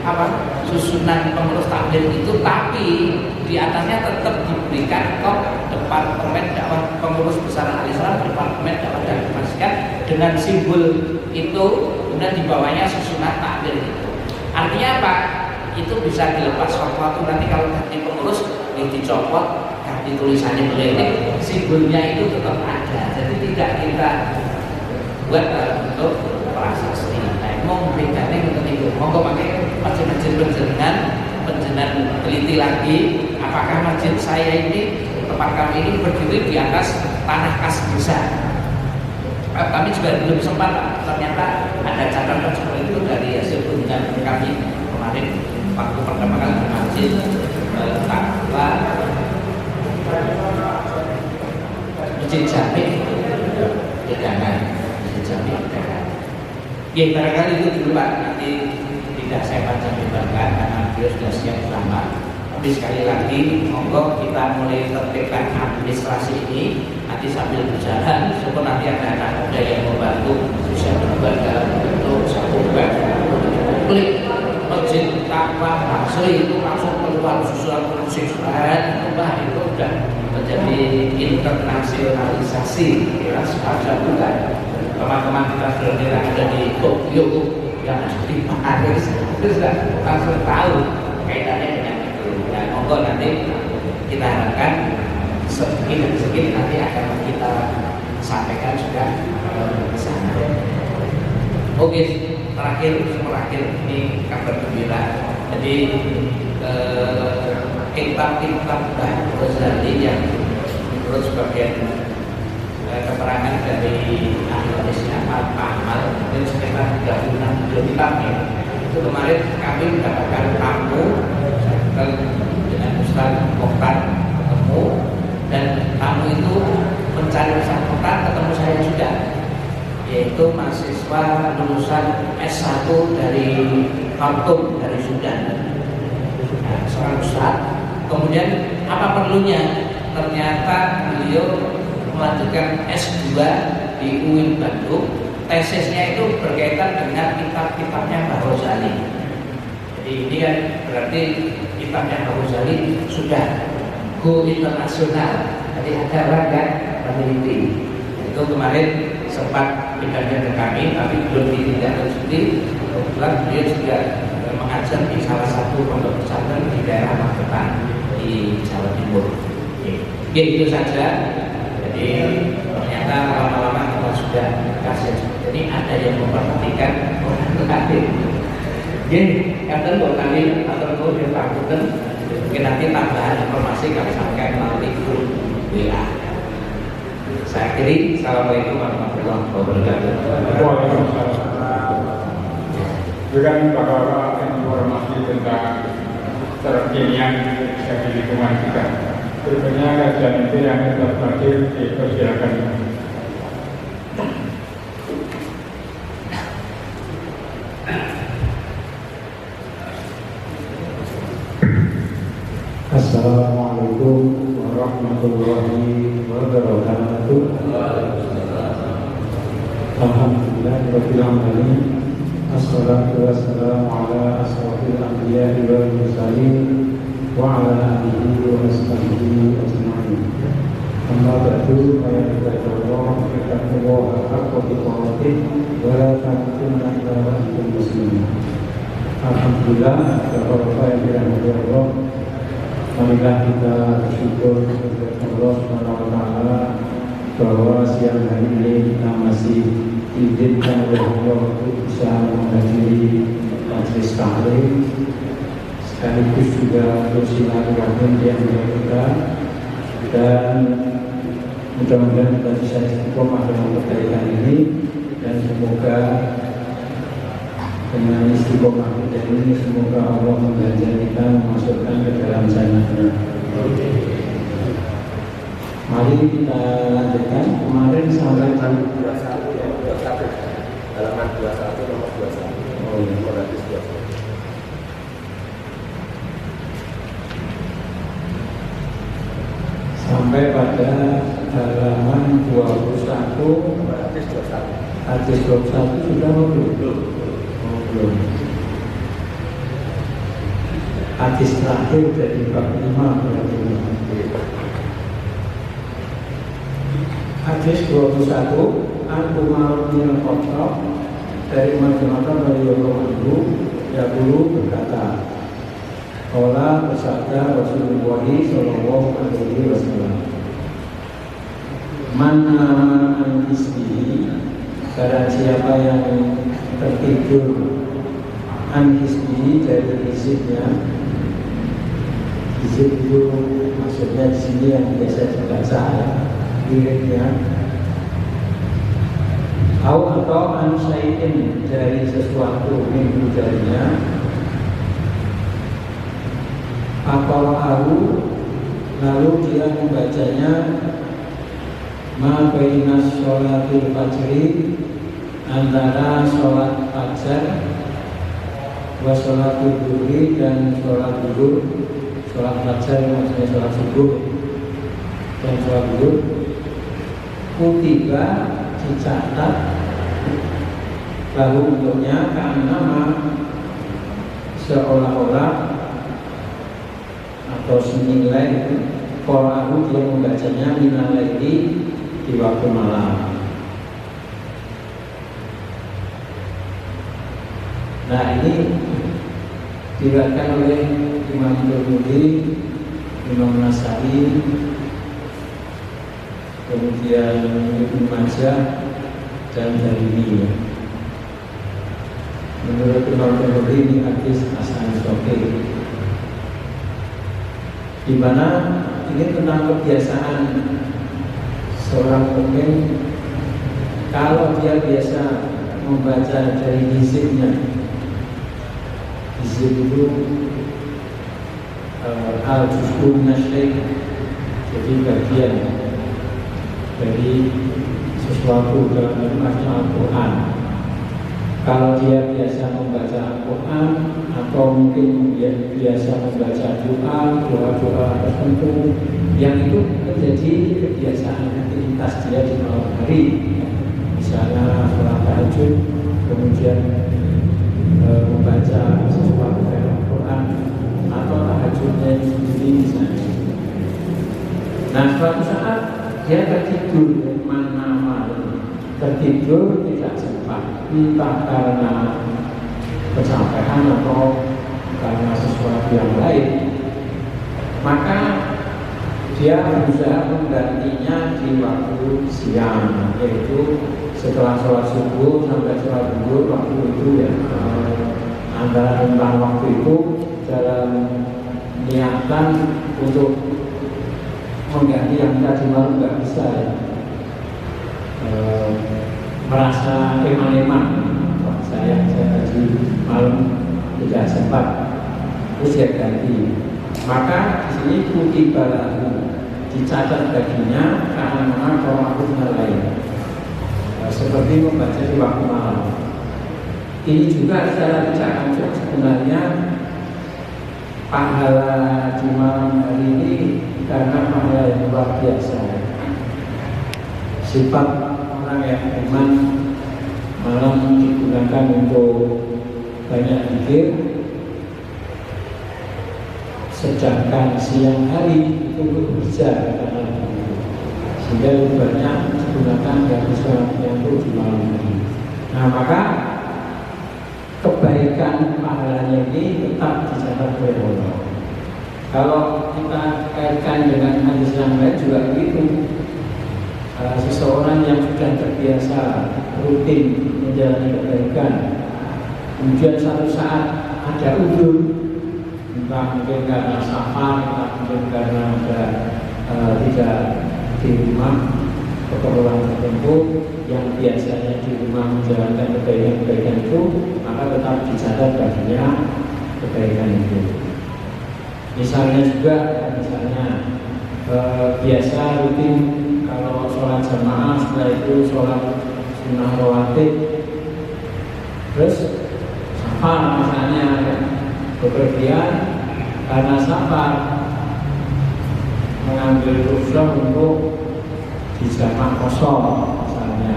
D: apa susunan pengurus takbir itu, tapi di atasnya tetap diberikan kop Departemen Dakwah Pengurus Besar Al-Islam, Departemen Dakwah dan Kemasjidan dengan simbol itu, kemudian di bawahnya susunan takbir itu. Artinya apa? Itu bisa dilepas waktu nanti kalau ganti pengurus yang dicopot, ganti tulisannya beliau, simbolnya itu tetap ada. Jadi tidak kita buat dalam bentuk prasasti. Mau bedanya untuk itu, monggo pakai masjid-masjid penjenengan teliti lagi, apakah masjid saya ini, tempat kami ini berdiri di atas tanah kas desa. Kami juga belum sempat, ternyata ada catatan seperti itu dari hasil kunjungan kami kemarin waktu pertama kali ke masjid Takwa Masjid Jami Dedangan, Masjid Jami Dedangan. Ya barangkali itu dulu Pak, nanti tidak saya panjang lebarkan karena beliau sudah siap bersama. Tapi sekali lagi, monggo kita mulai tertibkan administrasi ini. Nanti sambil berjalan, supaya nanti ada anak muda yang membantu bisa berbuat dalam bentuk satu web. Klik Masjid Takwa Basri itu langsung keluar susulan konstituen itu Pak, itu sudah menjadi internasionalisasi. Kira sekarang bukan. Teman-teman kita sudah ada di Tokyo, yang ada di Paris itu sudah langsung tahu kaitannya dengan itu. Nah, monggo nanti kita harapkan sedikit nanti akan kita sampaikan juga ke sana. Oke, terakhir ini kabar gembira. Jadi kitab-kitab Mbah Ghazali yang menurut sebagian keterangan dari ahli hadisnya Pak Ahmad itu sekitar 36 kitabnya. Itu kemarin kami mendapatkan tamu dengan Ustaz Mokhtar ketemu, dan tamu itu mencari Ustaz Mokhtar ketemu saya juga, yaitu mahasiswa lulusan S1 dari Khartoum dari Sudan. Nah, seorang ustaz. Kemudian apa perlunya? Ternyata beliau melanjutkan S2 di UIN Bandung. Tesisnya itu berkaitan dengan kitab-kitabnya Mbah Ghazali. Jadi ini kan berarti kitabnya Mbah Ghazali sudah go internasional. Jadi ada orang yang meneliti. Itu kemarin sempat dibagikan ke kami, tapi belum ditindaklanjuti. Kebetulan beliau juga mengajar di salah satu pondok pesantren di daerah Magetan di Jawa Timur. Oke, itu saja. Jadi ternyata lama-lama kita sudah kasih. Jadi ada yang memperhatikan orang lain. Oke, kata buat kami atau kau yang takutkan, mungkin nanti tambahan informasi kami sampaikan melalui grup WA. Saya akhiri. Assalamualaikum warahmatullahi wabarakatuh.
A: Waalaikumsalam. Berikan Bapak informasi tentang terkinian di lingkungan kita. Berikutnya kajian itu yang terakhir dipersilakan.
B: Assalamualaikum warahmatullahi wabarakatuh. Alhamdulillahirabbil alamin. Assalatu wassalamu ala asrofil anbiya'i wal mursalin wa ala alihi wa ashabihi ajma'in. Amma ba'du, fa ya ibadallah, ittaqullaha haqqa tuqatih wa la tamutunna illa wa antum muslimun. Alhamdulillah, Bapak yang dirahmati Allah, marilah kita bersyukur kepada Allah Subhanahu wa taala bahwa siang hari ini kita masih diizinkan oleh Allah untuk bisa menghadiri majelis taklim, sekaligus juga bersilaturahmi yang kita, dan mudah-mudahan kita bisa istiqomah dalam kebaikan ini, dan semoga dengan istiqomah kita ini semoga Allah mengajari kita memasukkan ke dalam jannah-Nya. Mari kita lanjutkan. Kemarin sampai
C: halaman 21 nomor 21. Oh, ini hadis 21.
B: sampai pada halaman 21. Hadis 21 sudah belum? Belum. Hadis terakhir dari bab 5 berarti. Hadis 21 An-Umar bin Khattab dari Umar radhiyallahu anhu yaqulu berkata, qala bersabda Rasulullah sallallahu alaihi wasallam, man nama an hisbihi, barang siapa yang tertidur an hisbihi dari hizibnya. Hizib itu maksudnya di sini yang biasa dibaca wiridnya, atau ansaiin dari sesuatu minggu darinya, aku lalu dia membacanya ma bainas sholatil fajri, antara sholat fajar wa sholatul duhri dan sholat duhur. Sholat fajar maksudnya sholat subuh dan sholat duhur, kutiba dicatat lalu untuknya karena seolah-olah atau senilai Qur'an dia membacanya minalaili di waktu malam.
E: Nah ini diriwayatkan oleh Imam Tirmidzi, Imam Nasai, kemudian Ibnu Majah dan Darimi. Menurut Imam Tirmidzi ini hadis hasan sahih, di mana ini tentang kebiasaan seorang mukmin kalau dia biasa membaca dari hizibnya. Hizib itu al-juz'u minasyai', jadi bagian dari sesuatu dalam Al-Quran. Kalau dia biasa membaca Al-Quran atau mungkin dia biasa membaca doa tertentu, yang itu menjadi kebiasaan aktivitas dia di malam hari, misalnya sholat tahajud, kemudian membaca sesuatu dari Al-Quran atau tahajudnya sendiri misalnya. Nah, suatu saat dia tertidur, tertidur tidak sempat, entah karena kecapean atau karena sesuatu yang lain, maka dia berusaha menggantinya di waktu siang, yaitu setelah sholat subuh sampai sholat zuhur. Waktu itu ya antara rentang waktu itu dalam niatan untuk mengganti yang tadi malam nggak bisa ya. Merasa eman-eman, saya tadi malam tidak sempat, terus ya ganti. Maka di sini putih balahu dicatat baginya karena memang waktunya lain, seperti membaca di waktu malam. Ini juga secara tidak langsung sebenarnya pahala di malam hari ini karena pahala yang luar biasa. Sifat orang yang iman malam digunakan untuk banyak zikir, sedangkan siang hari itu bekerja, sehingga lebih banyak digunakan yang untuk di malam hari. Nah, maka kebaikan pahalanya ini tetap dicatat oleh Allah. Kalau kita kaitkan dengan hadis yang lain juga begitu. Seseorang yang sudah terbiasa rutin menjalani kebaikan, kemudian suatu saat ada udzur, entah mungkin karena safar, entah mungkin karena ada tidak di rumah keperluan tertentu yang biasanya di rumah menjalankan kebaikan-kebaikan itu, maka tetap dicatat baginya kebaikan itu. Misalnya juga, biasa rutin kalau sholat jamaah, setelah itu sholat sunnah rawatib, terus safar misalnya bepergian karena safar mengambil rukhsah untuk di jamaah kosong misalnya.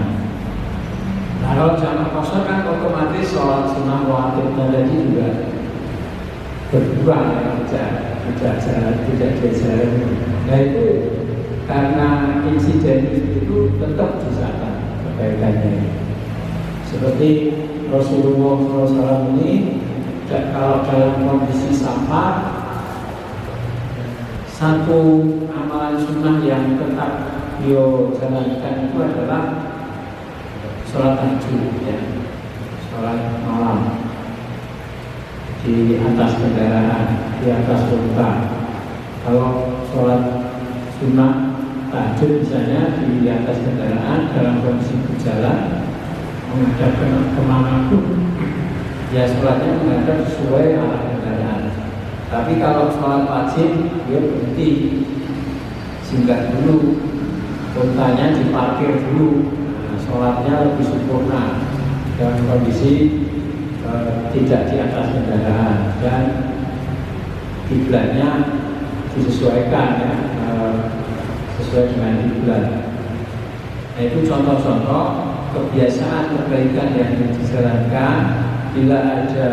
E: Nah, kalau jamaah kosong kan otomatis sholat sunnah rawatib tadi juga berkurang ya, tidak diajarkan. Nah itu karena insiden itu tetap dicatat kebaikannya. Seperti Rasulullah SAW ini, kalau dalam kondisi safar, satu amalan sunnah yang tetap beliau jalankan itu adalah sholat tahajud, ya, sholat malam di atas kendaraan, di atas unta. Kalau sholat sunnah tahajud misalnya di atas kendaraan dalam kondisi berjalan menghadap kemanapun, ya sholatnya menghadap sesuai arah kendaraan. Tapi kalau sholat wajib, dia berhenti, singgah dulu, untanya diparkir dulu. Nah, sholatnya lebih sempurna dalam kondisi tidak di atas kendaraan, dan kiblatnya disesuaikan ya, sesuai dengan kiblat. Nah, itu contoh-contoh kebiasaan kebaikan yang dijalankan bila ada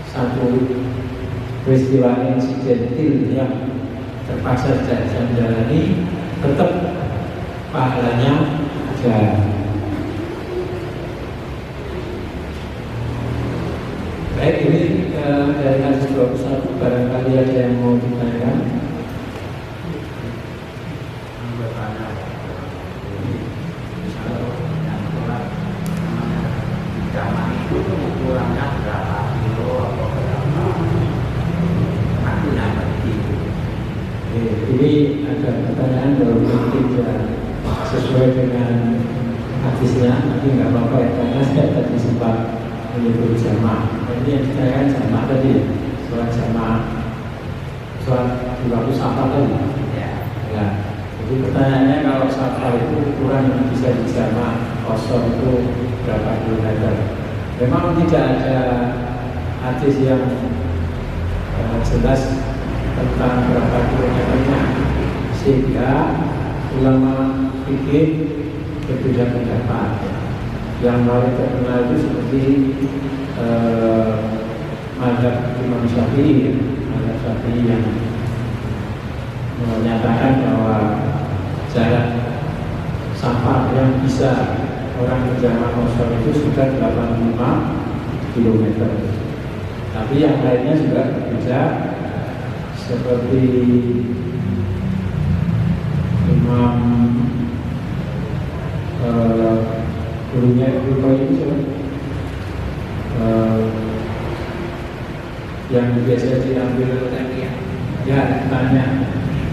E: satu peristiwa insidentil yang terpaksa tidak bisa menjalani, tetap pahalanya ada. Baik, ini dari kasus 21 barangkali ada yang mau ditanyakan.
D: Zaman itu ukurannya berapa kilo atau berapa? Aku dapat itu.
E: Ini ada pertanyaan baru mungkin sesuai dengan hadisnya, tapi nggak apa-apa ya, karena saya tadi sempat menyebut jamaah. Ini yang ditanyakan jamaah tadi, sholat jamaah, sholat di waktu safar tadi. Ya. Jadi pertanyaannya, kalau safar itu ukuran yang bisa dijamaah kosong itu berapa kilometer? Memang tidak ada hadis yang jelas tentang berapa kilometernya, sehingga ulama fikih berbeda pendapat. Yang paling terkenal itu seperti mazhab Imam Syafi'i, yang menyatakan bahwa jarak safar yang bisa orang berjamaah kosong itu sudah 85 km. Tapi yang lainnya juga berbeda, seperti Imam gurunya Ibnu itu yang biasa diambil ya tanya.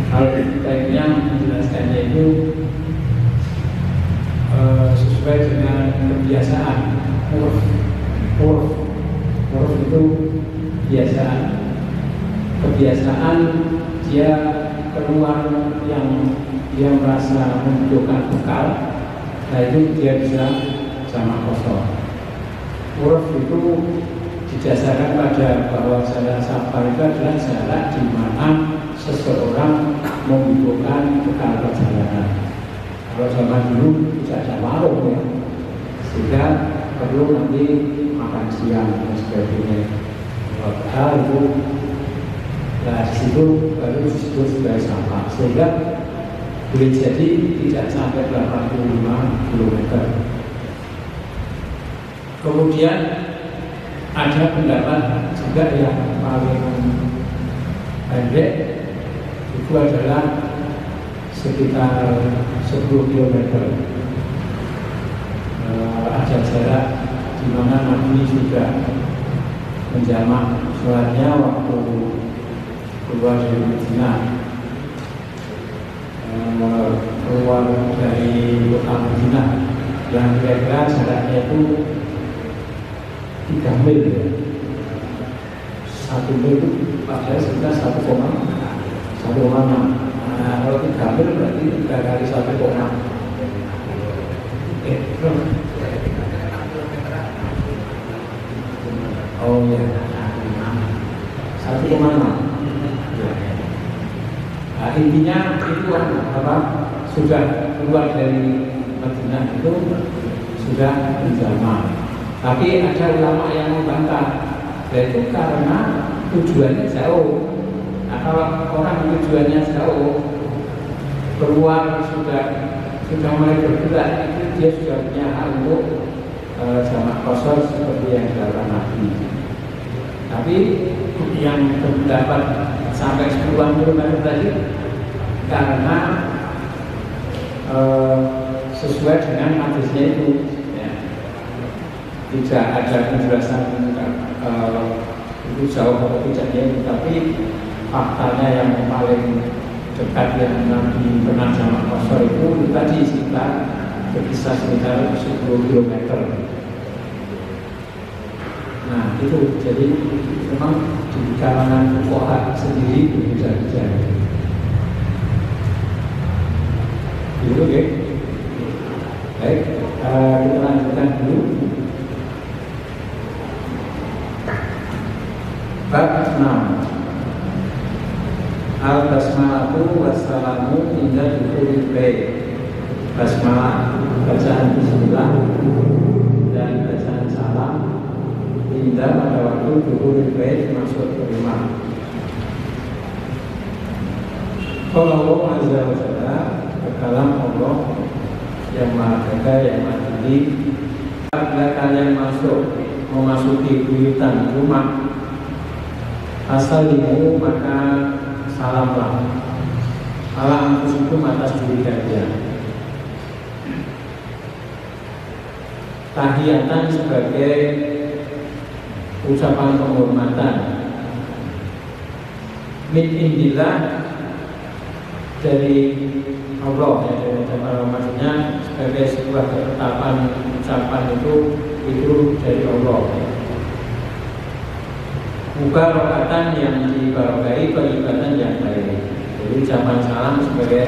E: Kalau baiknya menjelaskannya itu sesuai dengan kebiasaan. Uruf itu kebiasaan dia keluar yang dia merasa membutuhkan bekal, nah itu dia bisa sama kosong. Uruf itu didasarkan pada bahwa jalan safar itu adalah jalan di mana seseorang membutuhkan bekal perjalanan. Kalau zaman dulu tidak ada warung ya, sehingga perlu nanti makan siang dan sebagainya. Bekal itu, nah di situ baru disebut sebagai safar, sehingga boleh jadi tidak sampai 85 km. Kemudian ada pendapat juga yang paling pendek itu adalah sekitar 10 km. Ada jarak di mana Nabi sudah menjamak sholatnya waktu keluar dari Madinah, keluar dari kota Madinah, yang kira-kira jaraknya itu 3 mil ya. 1 mil itu padahal sekitar 1,6. Nah, kalau 3 mil berarti 3 kali 1,6. Oh ya, 1,6. Nah, intinya itu apa? Sudah keluar dari Madinah itu sudah menjamak. Tapi ada ulama yang membantah, yaitu karena tujuannya jauh. Nah, kalau orang tujuannya jauh, keluar sudah mulai bergerak, itu dia sudah punya hak untuk jamak kosor seperti yang dilakukan Nabi. Tapi yang berpendapat sampai 10 km tadi karena sesuai dengan hadisnya itu. Tidak ada penjelasan itu jauh atau tidaknya, tapi faktanya yang paling dekat yang Nabi pernah jamak kosor itu tadi berkisar sekitar 10 km. Nah itu jadi memang di kalangan fuqaha sendiri berbeda-beda. Itu ya. Baik, kita lanjutkan dulu. Bab 6. Al-basmalatu wassalamu inda dukhulil bait. Basmalah, bacaan bismillah, dan bacaan salam inda pada waktu dukhulil bait, masuk ke rumah. Kalau Allah Azza wa Jalla berkalam Allah yang Maha Esa, yang Maha Tinggi, apabila kalian masuk memasuki buyutan rumah, fasalimu maka salamlah ala anfusikum atas diri kalian. Tahiyatan sebagai ucapan penghormatan, min indillah dari Allah, ya, dari Allah, maksudnya sebagai sebuah ketetapan ucapan itu dari Allah. Mubarakatan yang dibarakahi, peribatan yang baik. Jadi ucapan salam sebagai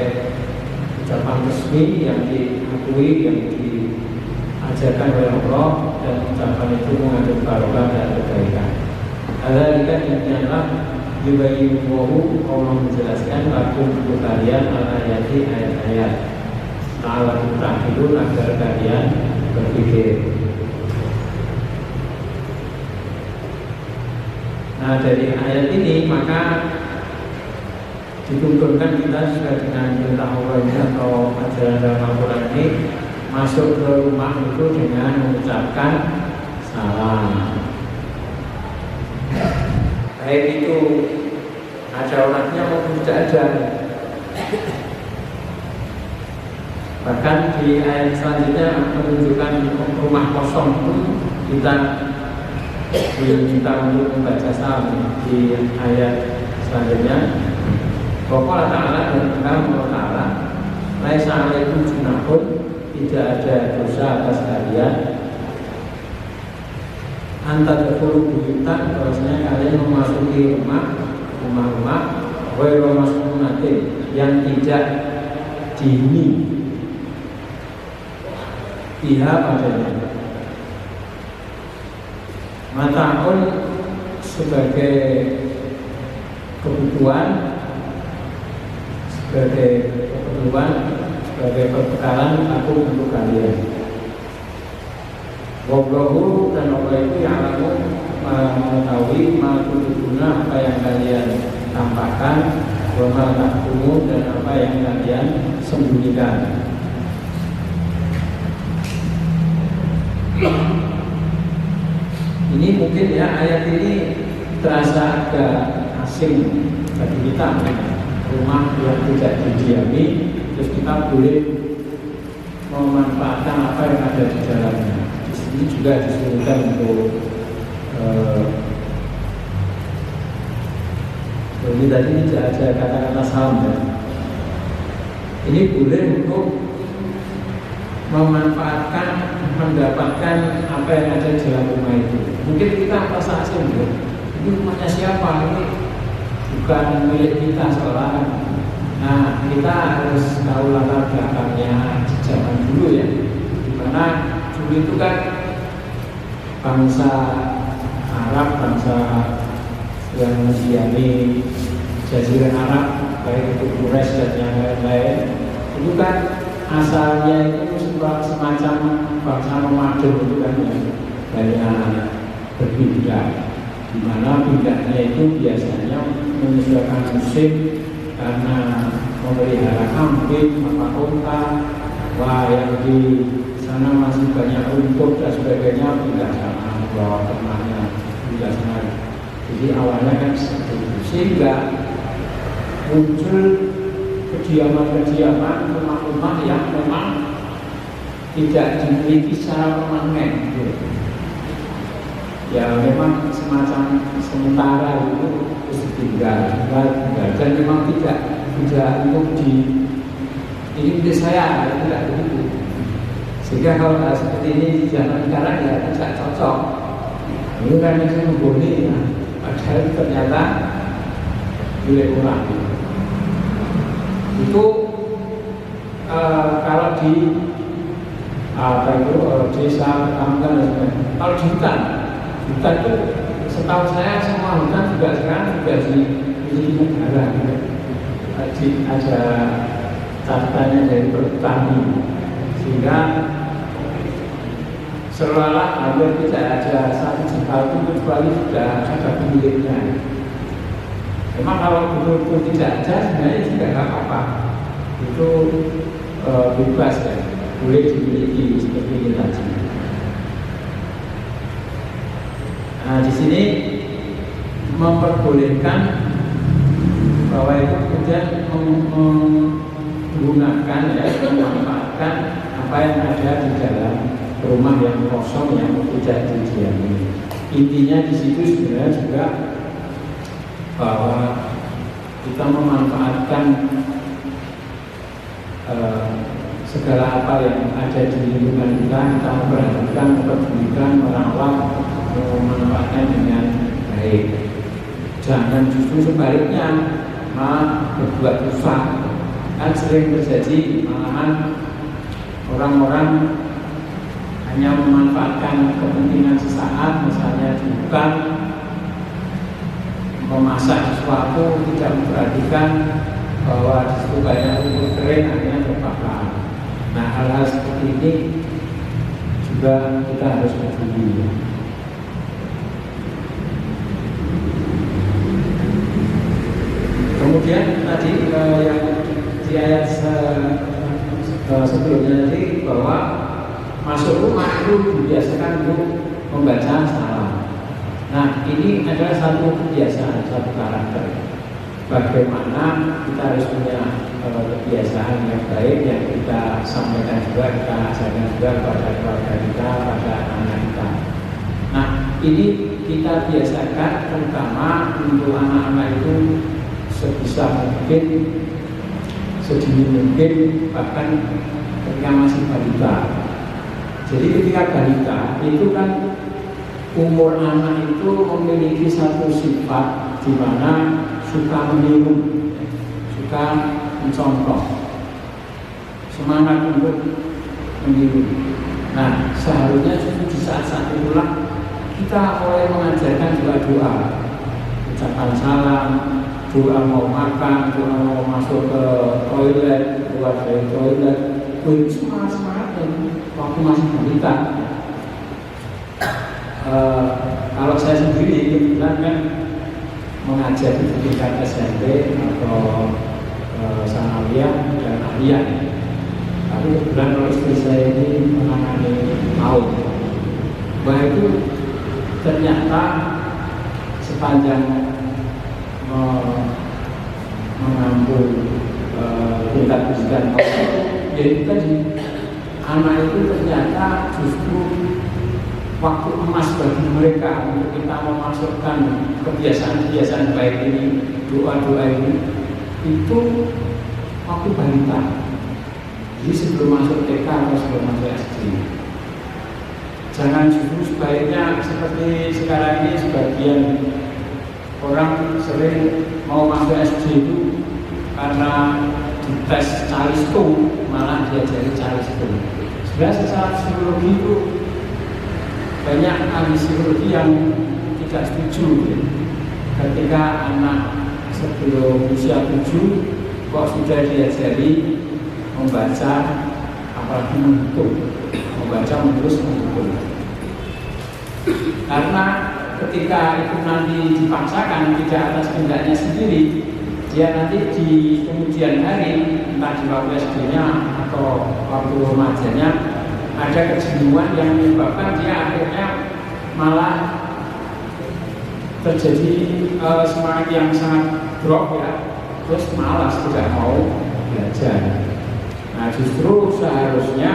E: ucapan resmi yang diakui, yang diajarkan oleh Allah, dan ucapan itu mengandung barokah dan kebaikan. Adzalika innallaha yubayyinu, Allah menjelaskan lakum untuk kalian al-ayati, ayat-ayat la'allakum ta'qilun, agar kalian berpikir. Nah, dari ayat ini maka dituntunkan kita sudah dengan perintah Allah ini atau ajaran dalam Al-Quran ini masuk ke rumah itu dengan mengucapkan salam. Baik itu ada orangnya maupun tidak ada. Bahkan di ayat selanjutnya menunjukkan rumah kosong pun kita diminta untuk membaca salam. Di ayat selanjutnya Bapak Ta'ala dan Allah Ta'ala laisa alaikum junahun, tidak ada dosa atas kalian antadkhulu buyutan, bahwasanya kalian memasuki rumah-rumah ghairu maskunatin, yang tidak dihuni pihak padanya. Mata'un sebagai kebutuhan, sebagai perbekalan aku untuk kalian. Wallahu, dan Allah itu yang aku mengetahui makhlukuna, apa yang kalian tampakkan, wa ma tahkumu, dan apa yang kalian sembunyikan. Ini mungkin ya, ayat ini terasa agak asing bagi kita. Rumah yang tidak didiami, terus kita boleh memanfaatkan apa yang ada di dalamnya. Di sini juga disebutkan untuk ini tadi tidak ada kata-kata salam ya. Ini boleh untuk memanfaatkan, mendapatkan apa yang ada di dalam rumah itu. Mungkin kita merasa asing ya, ini rumahnya siapa, ini bukan milik kita seorang. Nah, kita harus tahu latar belakangnya di zaman dulu ya, dimana dulu itu kan bangsa Arab, bangsa yang mendiami Jazirah Arab, baik itu Quraisy dan yang lain-lain, itu kan asalnya itu semacam bangsa nomaden itu kan ya, banyak berpindah, di mana pindahnya itu biasanya menyesuaikan musim, karena memelihara kambing, maka unta, wah yang di sana masih banyak rumput dan sebagainya, pindah sana, bawa ternaknya pindah sana. Jadi awalnya kan seperti itu, sehingga muncul kediaman-kediaman, rumah-rumah yang memang tidak dimiliki secara permanen. Ya memang semacam sementara itu tinggal, dan memang tidak untuk ini milik saya, tidak begitu. Sehingga kalau seperti ini di zaman sekarang ya tidak cocok. Ini kan yang saya mengguni ya, padahal ternyata milik orang. Itu kalau di desa, perkampungan, kalau di hutan itu setahu saya semua hutan juga sekarang juga dimiliki negara. Ada catatannya dari perhutani, sehingga seolah-olah hampir tidak ada satu jengkal pun kecuali sudah ada pemiliknya. Memang kalau betul-betul tidak ada sebenarnya juga nggak apa-apa, itu bebas ya, boleh dimiliki seperti ini tadi. Nah, di sini memperbolehkan bahwa itu kemudian menggunakan ya, memanfaatkan apa yang ada di dalam rumah yang kosong yang tidak didiami. Intinya di situ sebenarnya juga bahwa kita memanfaatkan segala apa yang ada di lingkungan kita memperhatikan, mempedulikan, merawat, memanfaatkan dengan baik. Jangan justru sebaliknya malah berbuat rusak. Kan sering terjadi malahan orang-orang hanya memanfaatkan kepentingan sesaat, misalnya bukan memasak sesuatu, tidak memperhatikan bahwa di situ banyak lumpur kering, akhirnya terbakar. Nah, hal-hal seperti ini juga kita harus peduli. Kemudian tadi yang di ayat sebelumnya tadi bahwa masuk rumah itu dibiasakan untuk membaca salam. Nah, ini adalah satu kebiasaan, satu karakter. Bagaimana kita harus punya kebiasaan yang baik yang kita sampaikan juga, kita ajarkan juga kepada keluarga kita, pada anak kita. Nah, ini kita biasakan terutama untuk anak-anak itu sebisa mungkin, sedini mungkin, bahkan ketika masih balita. Jadi ketika balita itu kan umur anak itu memiliki satu sifat di mana suka meniru, suka mencontoh, semangat untuk meniru. Nah, seharusnya di saat-saat itulah kita mulai mengajarkan doa-doa, ucapan salam, doa mau makan, doa mau masuk ke toilet, keluar dari toilet, itu semangat-semangatnya waktu masih balita. Kalau saya sendiri kebetulan kan mengajar di tingkat SMP atau sanawiyah dan aliyah. Tapi kebetulan kalau istri saya ini menangani PAUD. Bahwa itu ternyata sepanjang mengambil tingkat pendidikan PAUD, yaitu tadi anak itu ternyata justru waktu emas bagi mereka untuk kita memasukkan kebiasaan-kebiasaan baik ini, doa-doa ini, itu waktu balita. Jadi sebelum masuk TK atau sebelum masuk SD. Jangan justru sebaiknya seperti sekarang ini sebagian orang sering mau masuk SD itu karena dites calistung, malah diajari calistung. Sebenarnya secara psikologi itu banyak ahli psikologi yang tidak setuju ketika anak sebelum usia 7 kok sudah diajari membaca, apalagi menghitung, membaca, menulis, menghitung. Karena ketika itu nanti dipaksakan tidak atas kehendaknya sendiri, dia nanti di kemudian hari, entah di waktu SD-nya atau waktu remajanya, ada kejenuhan yang menyebabkan dia akhirnya malah terjadi semangat yang sangat drop ya, terus malas tidak mau belajar. Nah, justru seharusnya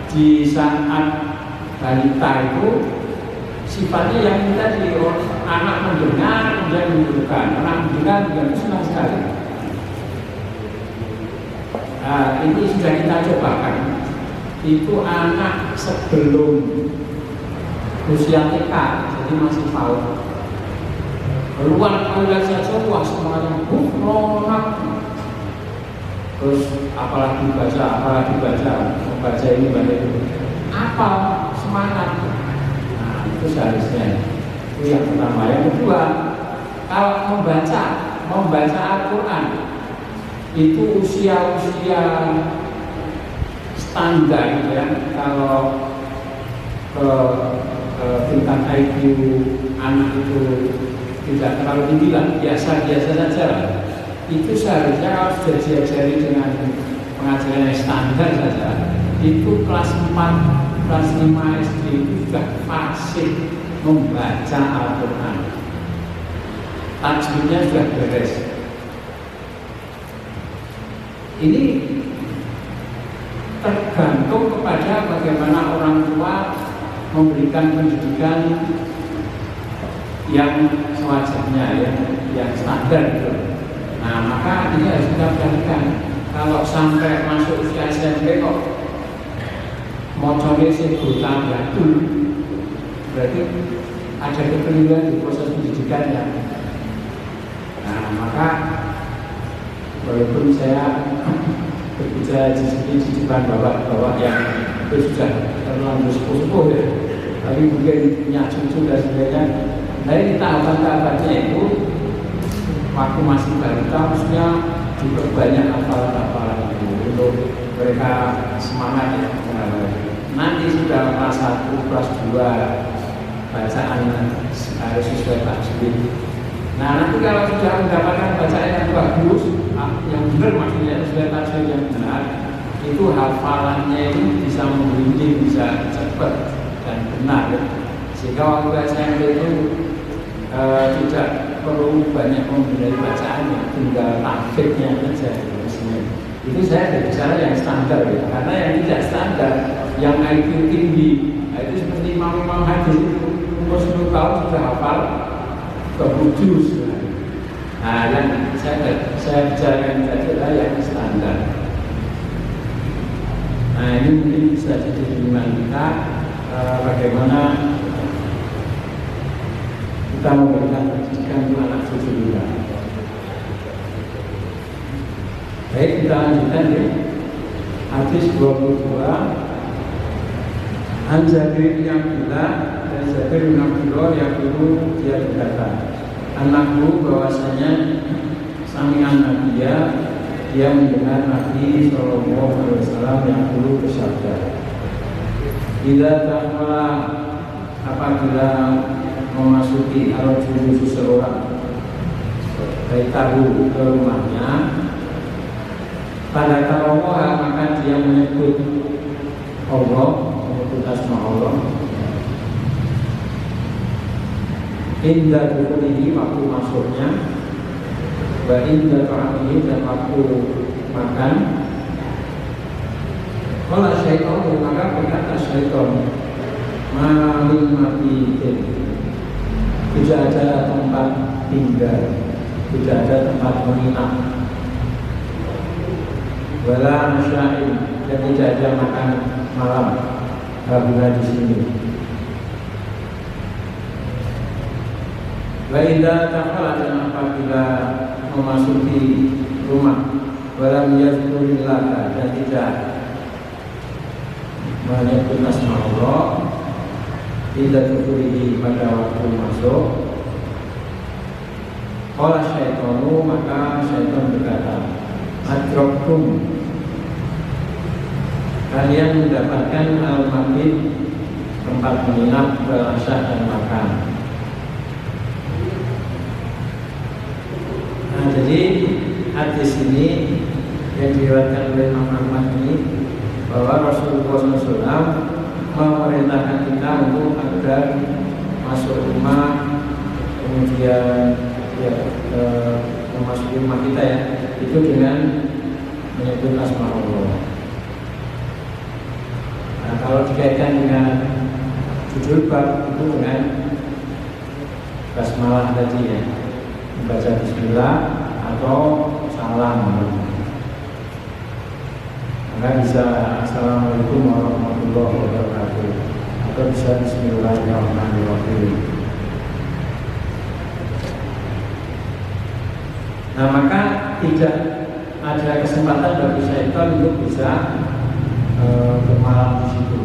E: di saat balita itu sifatnya yang tadi anak mendengar kemudian menunjukkan, anak mendengar kemudian senang sekali. Nah, ini sudah kita cobakan. Itu anak sebelum usia TK, jadi masih PAUD. Keluar toilet saja, wah semangatnya ronak. Terus apalagi baca ini baca itu. Apa semangat? Nah, itu seharusnya. Itu yang pertama. Yang kedua, kalau membaca Al-Quran itu usia-usia standar ya, kalau ke tingkat IQ anak itu tidak terlalu tinggi lah, biasa-biasa saja lah. Itu seharusnya kalau sudah diajari dengan pengajaran yang standar saja, itu kelas 4, kelas 5 SD itu sudah fasih membaca Al-Quran. Tajwidnya sudah beres. Ini tergantung kepada bagaimana orang tua memberikan pendidikan yang sewajarnya, yang standar gitu. Nah, maka ini harus kita perhatikan. Kalau sampai masuk usia SMP kok mocone sing buta batul, berarti ada kekeliruan di proses pendidikannya. Nah, maka walaupun saya berbicara di sini di depan bapak-bapak yang itu sudah terlalu sepuh-sepuh ya, tapi mungkin punya cucu dan sebagainya. Dari tahapan-tahapannya itu waktu masih balita, maksudnya diperbanyak hafalan-hafalan itu untuk mereka semangat ya. Nanti sudah kelas 1, kelas 2 bacaan harus sesuai tajwid. Nah, nanti kalau sudah mendapatkan bacaan yang bagus, yang benar maksudnya sesuai tajwid yang benar, itu hafalannya itu bisa membimbing, bisa cepat dan benar. Sehingga waktu SMP itu tidak perlu banyak membenahi bacaannya, tinggal tahfidznya saja. Itu saya berbicara yang standar ya, karena yang tidak standar, yang IQ tinggi, itu seperti imam-imam hadis itu umur 10 tahun sudah hafal 20 juz. Nah, yang saya bicarakan tadi adalah yang standar. Nah, ini mungkin bisa jadi bimbingan kita bagaimana kita memberikan pendidikan untuk anak cucu kita. Baik, kita lanjutkan ya. Hadis 22. An Jabir bin Abdullah, dan Jabir bin Abdullah yang dulu dia berkata, anakku bahwasanya sami'an Nabiya, dia mendengar Nabi SAW yang dulu bersabda, bila takwa apabila memasuki arujul seseorang baik tahu ke rumahnya, pada taromoha maka dia menyebut Allah, menyebut asma Allah. Indah dukunihi waktu masuknya, wa indah ta'amihi dan waktu makan. Kalau syaitan maka berkata syaitan, malin mabitin, tidak ada tempat tinggal, tidak ada tempat menginap, wala masya'in, dan tidak ada makan malam apabila di sini. Wa idza dakhala, dan apabila memasuki rumah, walam yazkurillah, dan tidak menyebut nama Allah, tidak dikurihi pada waktu masuk. Qala syaitanu, maka syaitan berkata, adraktum, kalian mendapatkan al-mabit, tempat menginap, berasya dan makan. Nah, jadi hadis ini yang diriwayatkan oleh Imam Ahmad ini, bahwa Rasulullah SAW memerintahkan kita untuk agar masuk rumah, kemudian memasuki rumah kita ya, itu dengan menyebut asma Allah. Nah, kalau dikaitkan dengan judul bab itu dengan basmalah tadi ya, membaca bismillah atau salam. Maka bisa assalamualaikum warahmatullahi wabarakatuh, atau bisa bismillahirrahmanirrahim. Nah, maka tidak ada kesempatan bagi syaitan untuk bisa bermalam di situ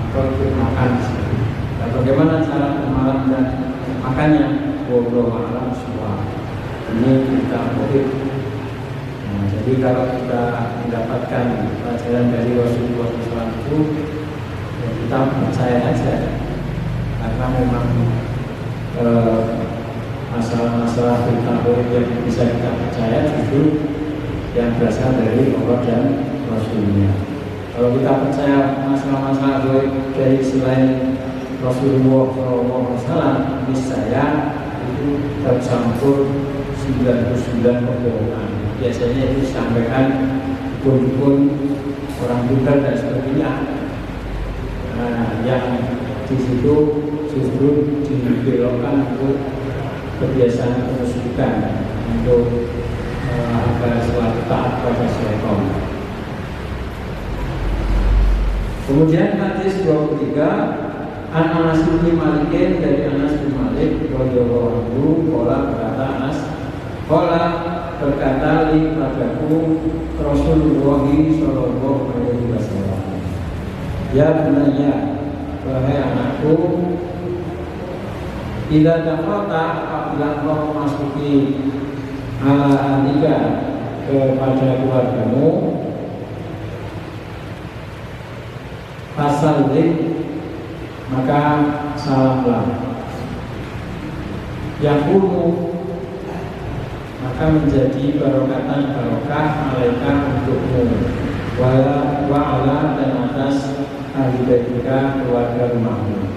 E: atau ikut makan di situ. Dan bagaimana cara bermalam dan makannya? Wallahu a'lam bishawab. Ini kita kutip. Nah, jadi kalau kita mendapatkan pelajaran dari Rasulullah SAW itu, ya kita percaya aja, karena memang masalah-masalah berita yang bisa kita percaya justru yang berasal dari Allah dan Rasulnya. Kalau kita percaya masalah-masalah dari selain Rasulullah SAW, niscaya itu tercampur 99 kebohongan. Biasanya itu disampaikan dukun-dukun, orang pintar dan sebagainya. Nah, yang di situ justru dibelokkan untuk kebiasaan kemusyrikan, untuk agar selalu taat pada syaitan. Kemudian hadis 23, An Anas bin Malik, dari Anas bin Malik radhiyallahu anhu, berkata Anas, berkata li padaku Rasulullah sallallahu alaihi wasallam, ya bunayya, wahai anakku, bila dakhalta, apabila kau memasuki ala ahlika, kepada keluargamu, fasallim, maka salamlah. Yakunu, maka menjadi barokah alaika untukmu, wa ala, dan atas ahli baitika, keluarga rumahmu.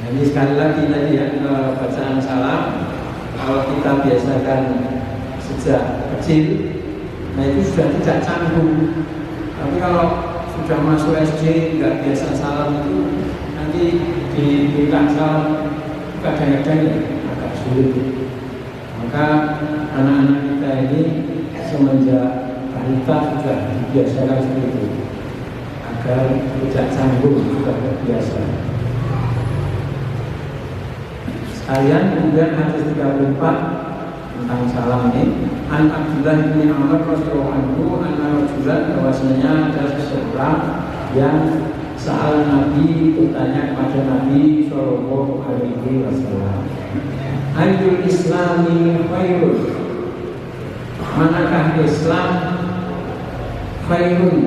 E: Jadi sekali lagi tadi ya, bacaan salam kalau kita biasakan sejak kecil, nah itu sudah tidak canggung. Tapi kalau sudah masuk SD nggak biasa salam itu, nanti diberikan salam kadang-kadang agak sulit. Maka anak-anak kita ini semenjak balita sudah dibiasakan seperti itu, agar tidak canggung, sudah terbiasa. Sekalian kemudian hadis 34 tentang salam ini, An Abdullah bin Amr radhiyallahu anhu, anna rajulan, bahwasanya ada seseorang yang sa'al Nabi, bertanya kepada Nabi sallallahu alaihi wasallam, ayyul islami khairun, manakah Islam khairun,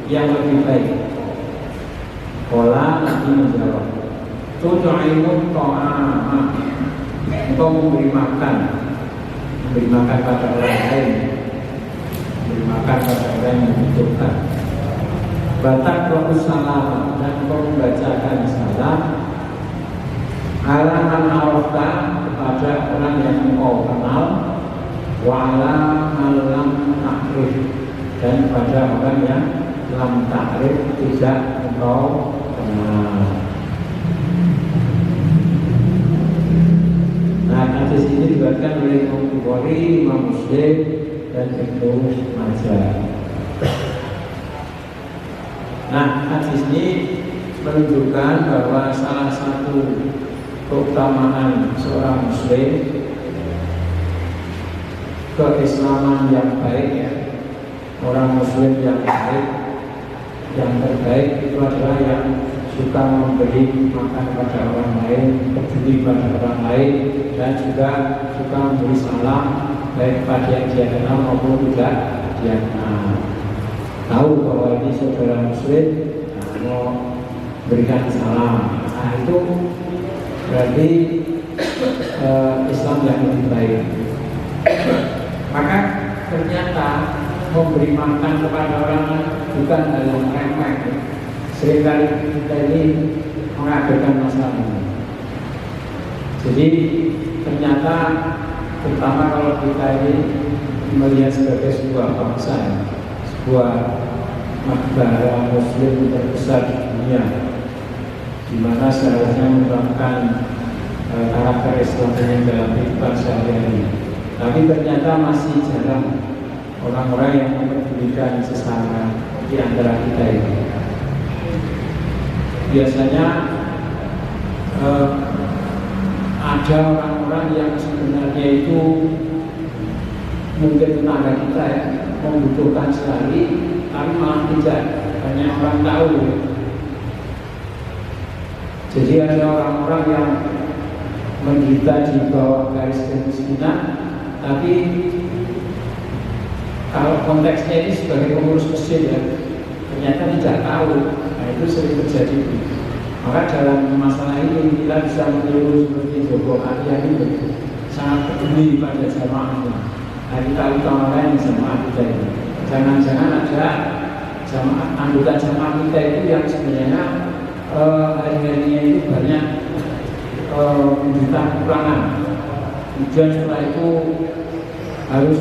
E: yang lebih baik? Qala, Nabi menjawab, tud'imu ta'ama, engkau memberi makan pada orang lain, memberi makan pada orang yang membutuhkan. Batak salam, dan engkau membacakan salam ala man arafta, kepada orang yang engkau kenal, wa ala man lam ta'rif, dan pada orang yang lam ta'rif, tidak engkau kenal. Nah, hadis ini diriwayatkan oleh Imam Bukhari, Imam Muslim, dan Ibnu Majah. Nah, hadis ini menunjukkan bahwa salah satu keutamaan seorang Muslim, keislaman yang baik ya, orang Muslim yang baik, yang terbaik itu adalah yang suka memberi makan pada orang lain, peduli pada orang lain, dan juga suka memberi salam baik pada yang dia kenal maupun tidak dia kenal. Tahu bahwa ini saudara Muslim, mau berikan salam. Nah itu berarti Islam yang lebih baik. Maka ternyata memberi makan kepada orang bukan hal yang remeh. Seringkali kita ini mengabaikan masalah ini. Jadi ternyata terutama kalau kita ini melihat sebagai sebuah bangsa, sebuah negara Muslim terbesar di dunia, di mana seharusnya menerapkan karakter Islam yang dalam kehidupan sehari-hari. Tapi ternyata masih jarang orang-orang yang mempedulikan sesama di antara kita ini. Biasanya ada orang-orang yang sebenarnya itu mungkin tetangga kita ya, membutuhkan sekali, tapi malah tidak banyak orang tahu. Jadi ada orang-orang yang menderita di bawah garis kemiskinan, tapi kalau konteksnya ini sebagai pengurus masjid ya, ternyata tidak tahu. Nah itu sering terjadi. Maka dalam masalah ini kita bisa meniru seperti Joko Arya ini sangat peduli pada jamaahnya. Nah kita utamakan jamaah kita ini. Jangan-jangan ada anggota jamaah kita itu yang sebenarnya hari-harinya itu banyak menderita kekurangan. Kemudian setelah itu harus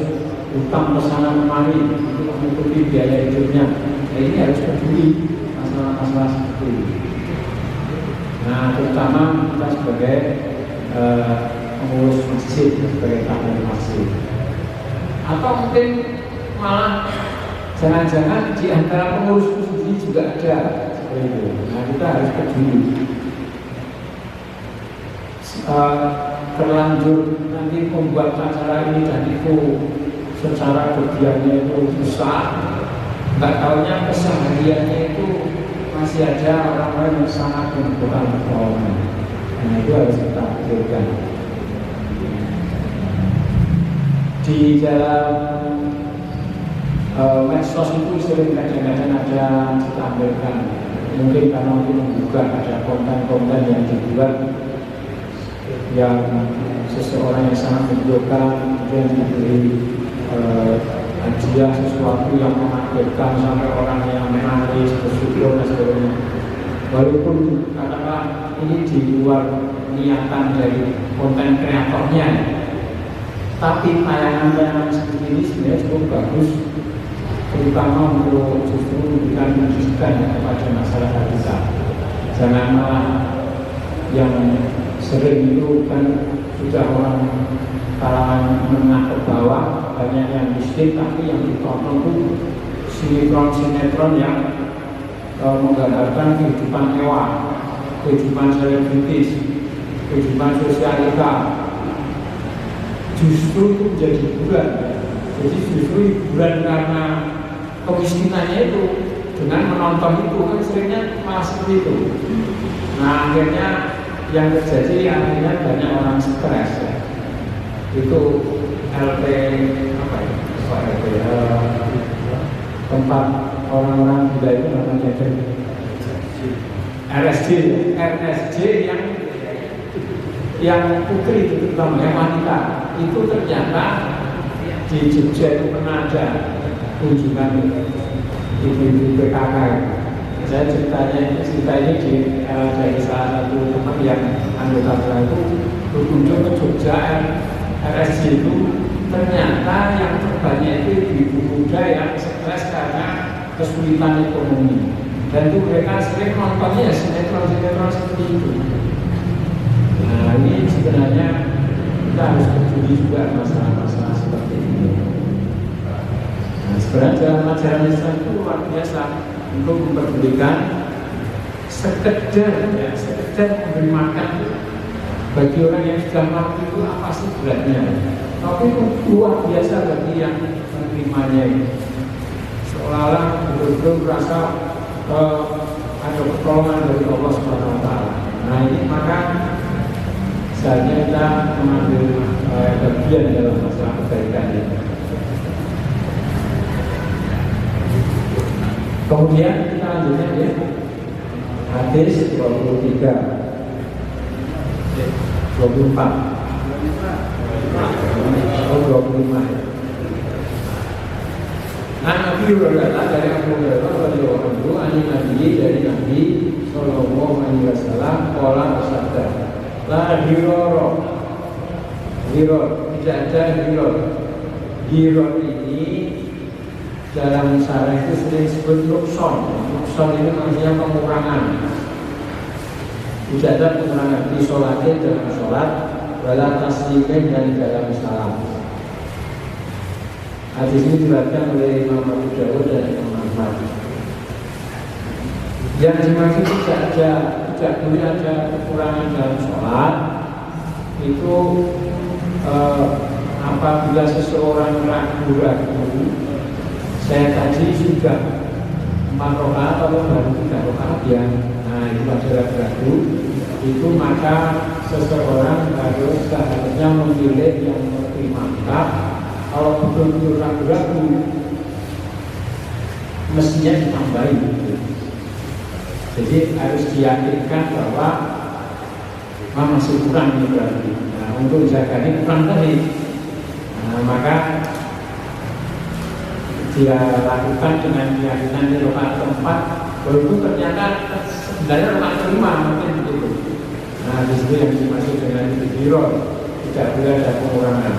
E: utang ke sana kemari untuk menutupi biaya hidupnya. Nah, ini harus peduli masalah-masalah seperti ini. Nah, terutama kita sebagai pengurus masjid, sebagai tamu masjid, atau mungkin malah jangan-jangan di antara pengurus masjid juga ada seperti itu. Nah, kita harus peduli. Terlanjur nanti membuat acara ini dan itu secara kegiatannya itu besar, nggak taunya kesehariannya itu masih ada orang-orang yang sangat membutuhkan pertolongan. Nah, itu harus kita pikirkan. Di dalam medsos itu sering kadang-kadang ada ditampilkan, mungkin karena untuk membuka ada konten-konten yang dibuat yang seseorang yang sangat membutuhkan, kemudian diberi hadiah sesuatu yang mengagetkan sampai orang yang menangis, bersyukur dan sebagainya. Walaupun katakanlah ini di luar niatan dari konten kreatornya, tapi tayangan-tayangan seperti ini sebenarnya cukup bagus, terutama untuk justru memberikan pendidikan kepada masyarakat kita. Jangan malah yang sering itu kan sudah orang kalangan menengah ke bawah, banyak yang miskin, tapi yang ditonton itu sinetron-sinetron yang menggambarkan kehidupan mewah, kehidupan selebritis, kehidupan sosialita. Justru itu menjadi hiburan. Jadi justru hiburan karena kemiskinannya itu, dengan menonton itu kan seringnya malah seperti itu. Nah, akhirnya yang terjadi akhirnya banyak orang stres ya. Itu LP apa ya? Tempat orang-orang gila itu namanya RSJ yang putri itu terutama yang wanita itu ternyata di Jogja itu pernah ada kunjungan ibu-ibu PKK. Saya cerita ini dari salah satu teman yang anggota saya itu berkunjung ke Jogja RSJ itu, ternyata yang terbanyak itu ibu muda yang stres karena kesulitan ekonomi, dan itu mereka sering nontonnya sinetron-sinetron seperti itu. Nah, ini sebenarnya kita harus peduli juga masalah-masalah seperti ini. Nah, sebenarnya dalam ajaran Islam itu luar biasa untuk memperdulikan sekedar memberi makan bagi orang yang sudah mampu itu apa sih beratnya, tapi itu luar biasa bagi yang menerimanya itu. Seolah-olah betul-betul merasa ada pertolongan dari Allah SWT. Nah, ini maka seharusnya kita mengambil bagian dalam masalah kebaikan ini. Kemudian kita lanjutkan ya, hadis 24. Oh, 25. Nah, Nabi berkata dari Abu Hurairah radhiyallahu anhu, dari Nabi sallallahu alaihi wasallam, qala bersabda, la diroro, tidak ada diror ini dalam syarah itu sering disebut nukson itu maksudnya pengurangan. Tidak ada pengurangan di sholatnya dalam sholat, wala taslimin dan dalam salam. Hadis ini diriwayatkan oleh Imam Abu Dawud dan Imam Ahmad. Yang dimaksud tidak boleh ada kekurangan dalam sholat itu apabila seseorang ragu-ragu. Saya tadi sudah 4 rakaat atau baru 3 rakaat ya. Nah, itu ada ragu-ragu. Itu maka seseorang harus seharusnya memilih yang lebih mantap. Kalau betul-betul ragu-ragu, mestinya ditambahi. Jadi harus diyakinkan bahwa masih kurang ini berarti. Nah, untuk jaga ini kurang tadi. Nah, maka dia lakukan dengan keyakinan di rakaat keempat, walaupun ternyata sebenarnya rakaat kelima mungkin begitu. Nah, di situ yang dimaksud dengan istidhar, tidak boleh ada pengurangan.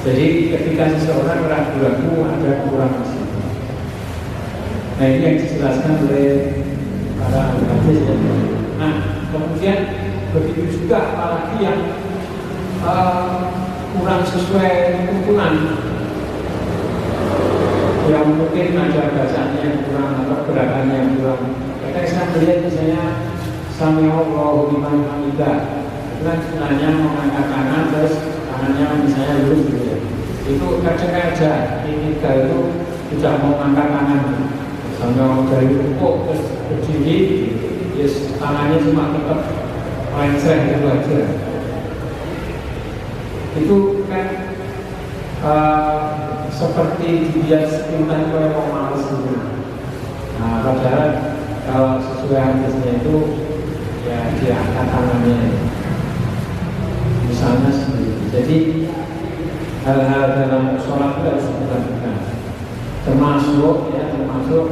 E: Jadi ketika seseorang ragu-ragu ada kekurangan situ. Nah, ini yang dijelaskan oleh para hadis. Nah, kemudian begitu juga apalagi yang kurang sesuai tuntunan, yang mungkin ada bacaannya yang kurang atau gerakannya yang kurang. Ketika saya melihat misalnya Sami Allahu liman hamidah, itu kan sebenarnya mengangkat tangan terus tangannya misalnya lurus gitu ya. Itu kadang aja ini itu tidak mau mengangkat tangan sampai dari rukuk terus berdiri, yes, tangannya cuma tetap lengser gitu aja. Itu kan seperti dia sepintas oleh orang malas gitu. Nah, padahal kalau sesuai hadisnya itu ya diangkat tangannya, misalnya sendiri. Jadi hal-hal dalam sholat itu harus dilakukan. Termasuk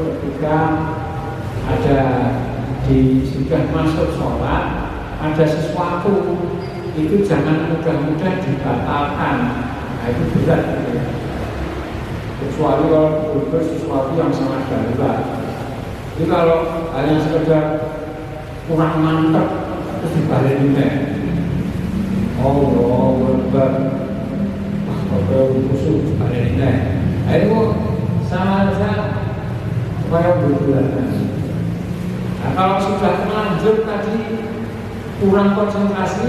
E: ketika ada sudah masuk sholat, ada sesuatu itu jangan mudah-mudah dibatalkan. Nah, itu berat gitu ya. Kecuali kalau berbuat sesuatu yang sangat darurat. Jadi kalau hanya sekedar kurang mantap terus dibalik deh. Allah Akbar. Wah, kalau musuh dibalik deh. Nah, itu sama saja supaya berbulan. Nah, kalau sudah terlanjur tadi kurang konsentrasi,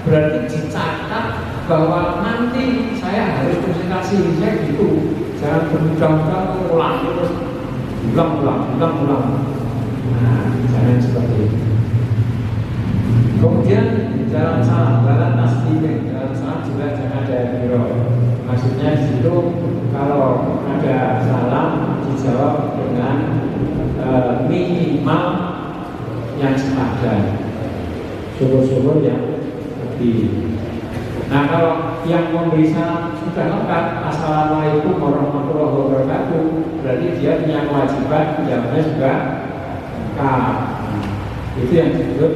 E: berarti dicatat bahwa nanti saya harus konsentrasi gitu. Jangan bermudah-mudah ulang terus ulang. Nah, jangan seperti itu. Kemudian dalam salam barat tasbih, dalam salam juga jangan ada biro. Maksudnya di situ kalau ada salam dijawab dengan minimal yang sepadan, syukur-syukur yang lebih. Nah, kalau yang memberi salam sudah lengkap, assalamualaikum warahmatullahi wabarakatuh, berarti dia punya kewajiban menjawabnya juga lengkap. Itu yang disebut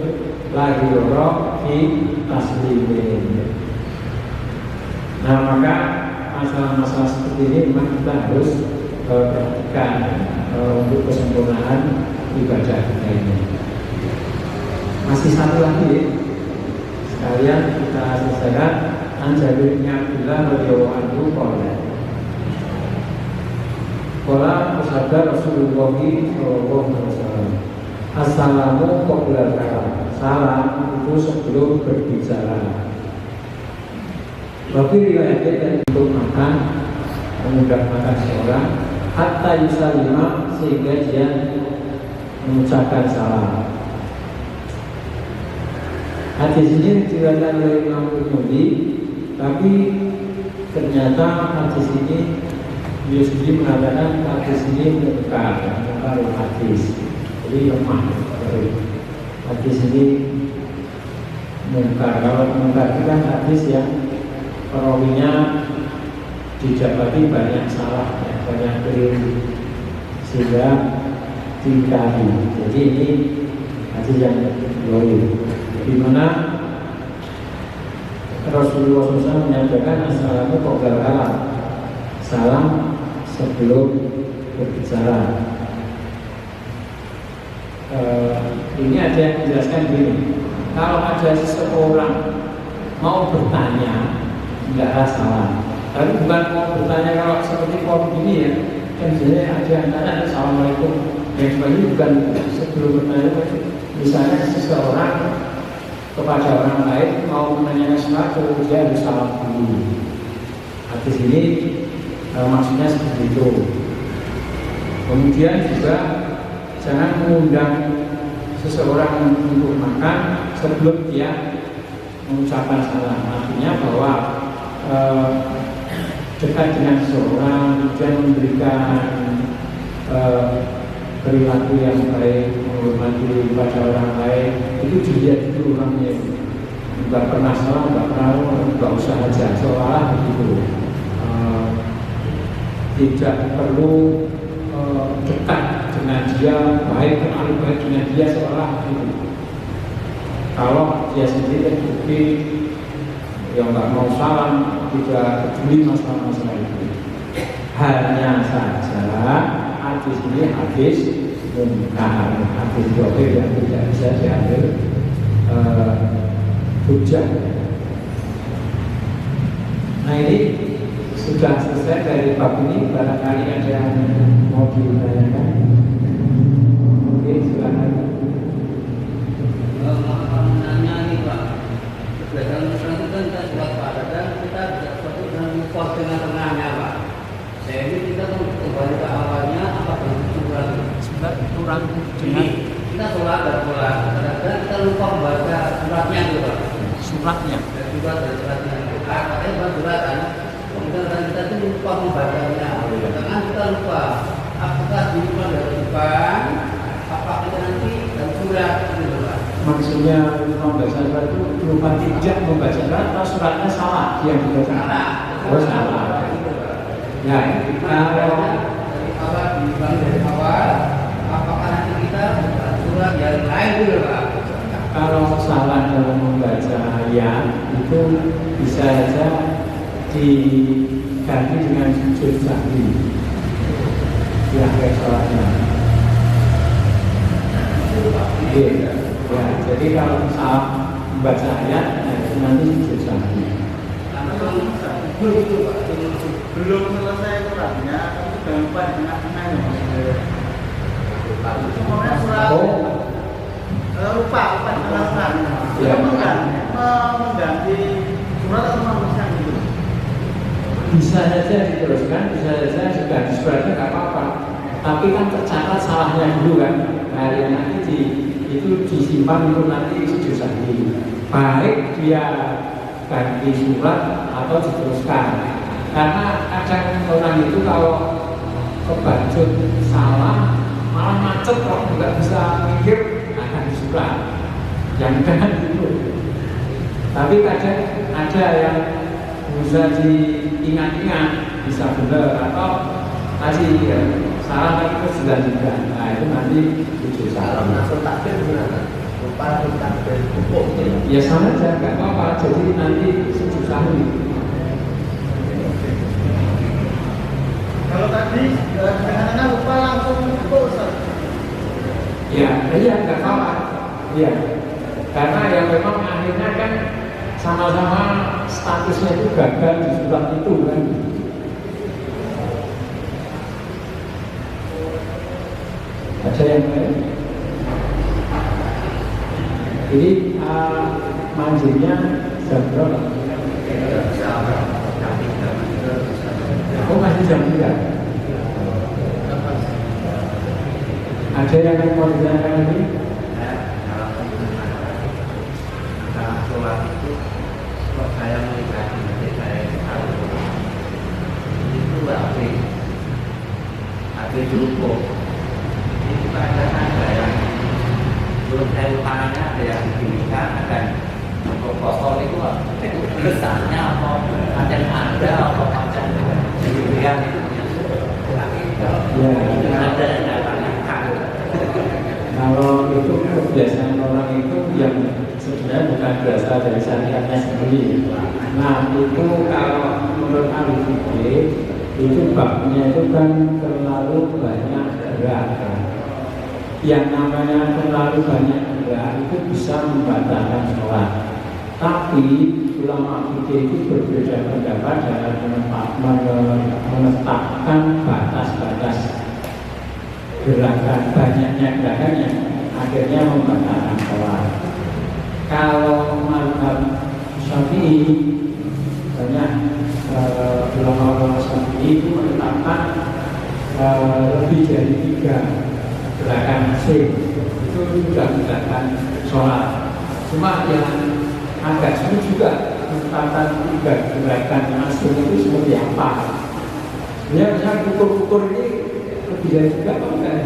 E: lahiroro fi taslimin. Nah, maka masalah-masalah seperti ini memang kita harus perhatikan untuk kesempurnaan ibadah kita ini. Masih satu lagi, sekalian kita selesaikan. An-Jabir bin Abdullah radhiyallahu anhu qala bersabda Rasulullah sallallahu alaihi wasallam, assalamu qabla kalam, salam itu sebelum berbicara. Bagi riwayatnya untuk makan, mengundang makan seorang hatta yusalima, sehingga dia mengucapkan salam. Hadis ini diriwayatkan oleh Imam Tirmidzi, tapi ternyata hadis ini dia sendiri mengatakan hadis ini munkar hadis, jadi lemah. Hadis ini munkar. Kalau munkar itu kan hadis yang perawinya didapati banyak salah, ya, banyak keliru, sehingga dikari. Jadi ini hadis yang dolim, di mana Rasulullah SAW menyampaikan assalamu qabla kalam, salam sebelum berbicara. Ini ada yang menjelaskan gini, kalau ada seseorang mau bertanya, tidaklah salam. Tapi bukan mau bertanya kalau seperti form ini ya, kan biasanya ada yang tanya assalamualaikum, yang sebagainya, bukan sebelum bertanya. Misalnya seseorang kepada orang lain mau menanyakan sesuatu, dia harus salam dulu. Hadis ini maksudnya seperti itu. Kemudian juga jangan mengundang seseorang untuk makan sebelum dia mengucapkan salam. Artinya bahwa dekat dengan seseorang dan memberikan perilaku yang baik, menghormati pada orang lain, itu dilihat dulu orangnya. Nggak pernah salah, nggak usah aja, seolah begitu. tidak perlu dekat dengan dia, kenal baik dengan dia seorang itu. Kalau dia sendiri terbukti yang nggak mau salam, tidak peduli masalah-masalah itu. Hanya saja hadis ini hadis munkar, hadis dohir yang tidak bisa diambil hujah. Nah ini sudah selesai dari bab ini. Barangkali ada yang mau ditanyakan. Oke, silakan.
F: Nanya nih Pak, dalam Islam itu kan kita sholat Pak, dan kita suatu dengan mukot tengah-tengahnya Pak. Saya ini kita kembali ke awalnya apa kurang?
E: Sudah kurang
F: Jadi kita sholat dan sholat, kadang-kadang kita lupa membaca suratnya gitu Pak.
E: suratnya.
F: Dan juga dari suratnya, katanya bukan surat kan? Kemudian kita itu lupa membacanya, kadang kita lupa. Apakah dilupa dari depan? Apa kita nanti dan surat gitu Pak?
E: Maksudnya membaca surat itu berupa tidak membaca surat atau suratnya salah yang dibaca?
F: Salah.
E: Oh salah. Ya, kalau
F: dari awal diulang dari awal, apakah nanti kita buka surat yang lain dulu Pak?
E: kalau salah dalam membaca ya itu bisa saja diganti dengan sujud sahwi di akhir sholatnya. Ya, jadi kalau salah membaca ayat, nanti sujud sahwi.
A: Belum selesai suratnya, tapi sudah lupa di tengah-tengah ya Mas. Semuanya surat lupa di tengah-tengah.
E: Ya.
A: Mengganti surat atau menuliskan gitu.
E: Bisa saja diteruskan, bisa saja sudah di suratnya nggak apa-apa. Tapi kan tercatat salahnya dulu kan. Nah, yang nanti itu disimpan untuk nanti sujud sahwi. Baik dia ganti surat atau diteruskan. Karena kadang orang itu kalau kebacut salah malah macet kok nggak bisa mikir akan surat. Yang jangan itu. Tapi kadang ada yang bisa diingat-ingat, bisa benar atau tadi ya, salah tapi terus juga. Nah itu nanti sujud sahwi.
F: Masuk takbir gimana? Lupa takbir hukum.
E: Ya sama aja, nggak apa-apa. Jadi nanti sujud sahwi.
A: Kalau tadi tengah-tengah lupa langsung pukul Ustaz.
E: Ya, iya nggak apa-apa. Iya, karena ya memang akhirnya kan sama-sama statusnya itu gagal di surat itu kan. Ada yang lain? Jadi manjirnya jam berapa? Oh masih jam 3. Ada yang mau ditanyakan lagi?
F: Sholat itu kalau saya melihat nanti saya tahu itu habis cukup. Itu kadang ada yang belum saya tangannya, ada yang dipilihkan, ada kotor itu besarnya apa macam ada apa macam pilihan itu. Tapi ada yang datangnya
E: kalau itu kebiasaan orang itu yang sebenarnya bukan berasal dari syariatnya sendiri. Nah itu kalau menurut ahli fikih itu babnya itu kan terlalu banyak gerakan. Yang namanya terlalu banyak gerak itu bisa membatalkan sholat. Tapi ulama fikih itu berbeda pendapat dalam menetapkan batas-batas gerakan, banyaknya gerakan yang akhirnya membatalkan sholat. Kalau mazhab Syafi'i banyak ulama-ulama Syafi'i itu menetapkan lebih dari 3 gerakan asing itu sudah gerakan sholat. Cuma yang agak sulit juga menetapkan 3 gerakan asing itu seperti apa. Dia misalnya ukur-ukur ini lebih dari 3 apa enggak?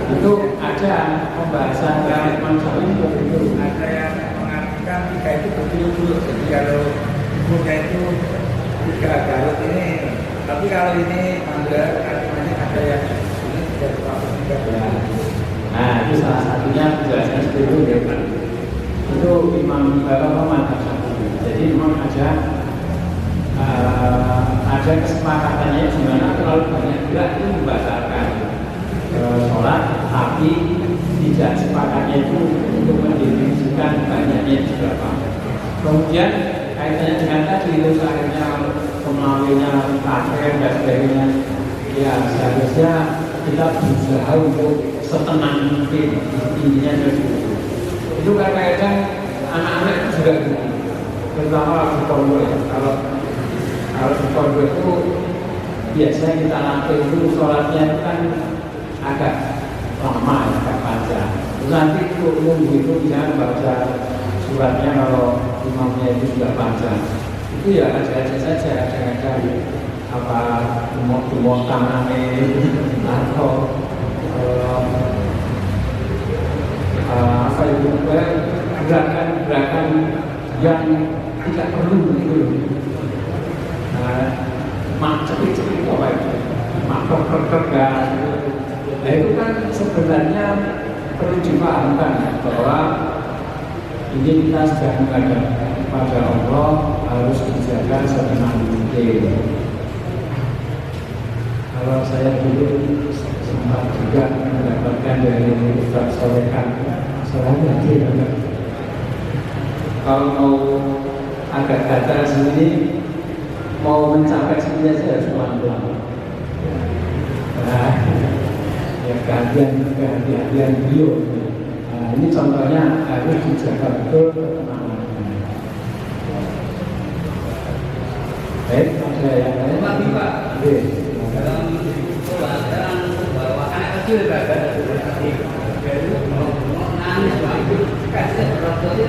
E: Itu ada pembahasan dari Imam Syafi'i seperti itu.
A: Ada yang mengartikan 3 itu berturut-turut. Jadi kalau ibunya itu 3 garut Tapi kalau ini ada yang ini tidak terlalu juga.
E: Ya. Nah, itu salah satunya penjelasan seperti itu ya Pak. Itu Imam Muhammad Syafi'i. Jadi memang ada kesepakatannya di mana terlalu banyak gerak itu membatalkan sholat, tapi tidak sepakatnya itu untuk mendefinisikan banyaknya itu berapa. Kemudian kaitannya dengan tadi itu akhirnya pemawinya kafir dan sebagainya. Ya seharusnya kita berusaha untuk setenang mungkin, intinya seperti itu. Kadang-kadang anak-anak juga gitu, terutama di pondok ya. Kalau di pondok itu biasanya kita latih itu sholatnya itu kan agak lama, agak panjang. Terus nanti nunggu itu bisa baca suratnya kalau imamnya itu sudah panjang. Itu ya aja-aja saja, kadang-kadang apa umur tangannya atau apa itu gerakan-gerakan yang tidak perlu itu. Cepit-cepit apa itu? Kerja. Nah itu kan sebenarnya perlu dipahamkan bahwa ini kita sudah menghadap pada Allah, harus dijaga setenang mungkin. Kalau saya dulu sempat juga mendapatkan dari Ustaz Solekan, soalnya dia kalau mau agak gatal sendiri, mau mencapai sini saja harus pelan-pelan. Nah, ya kehadiran beliau. Nah, ini contohnya harus dijaga betul ketenangannya. Baik, ada yang lain?
F: Pak. Dalam bahwa anak kecil ada nangis itu kasih waktu itu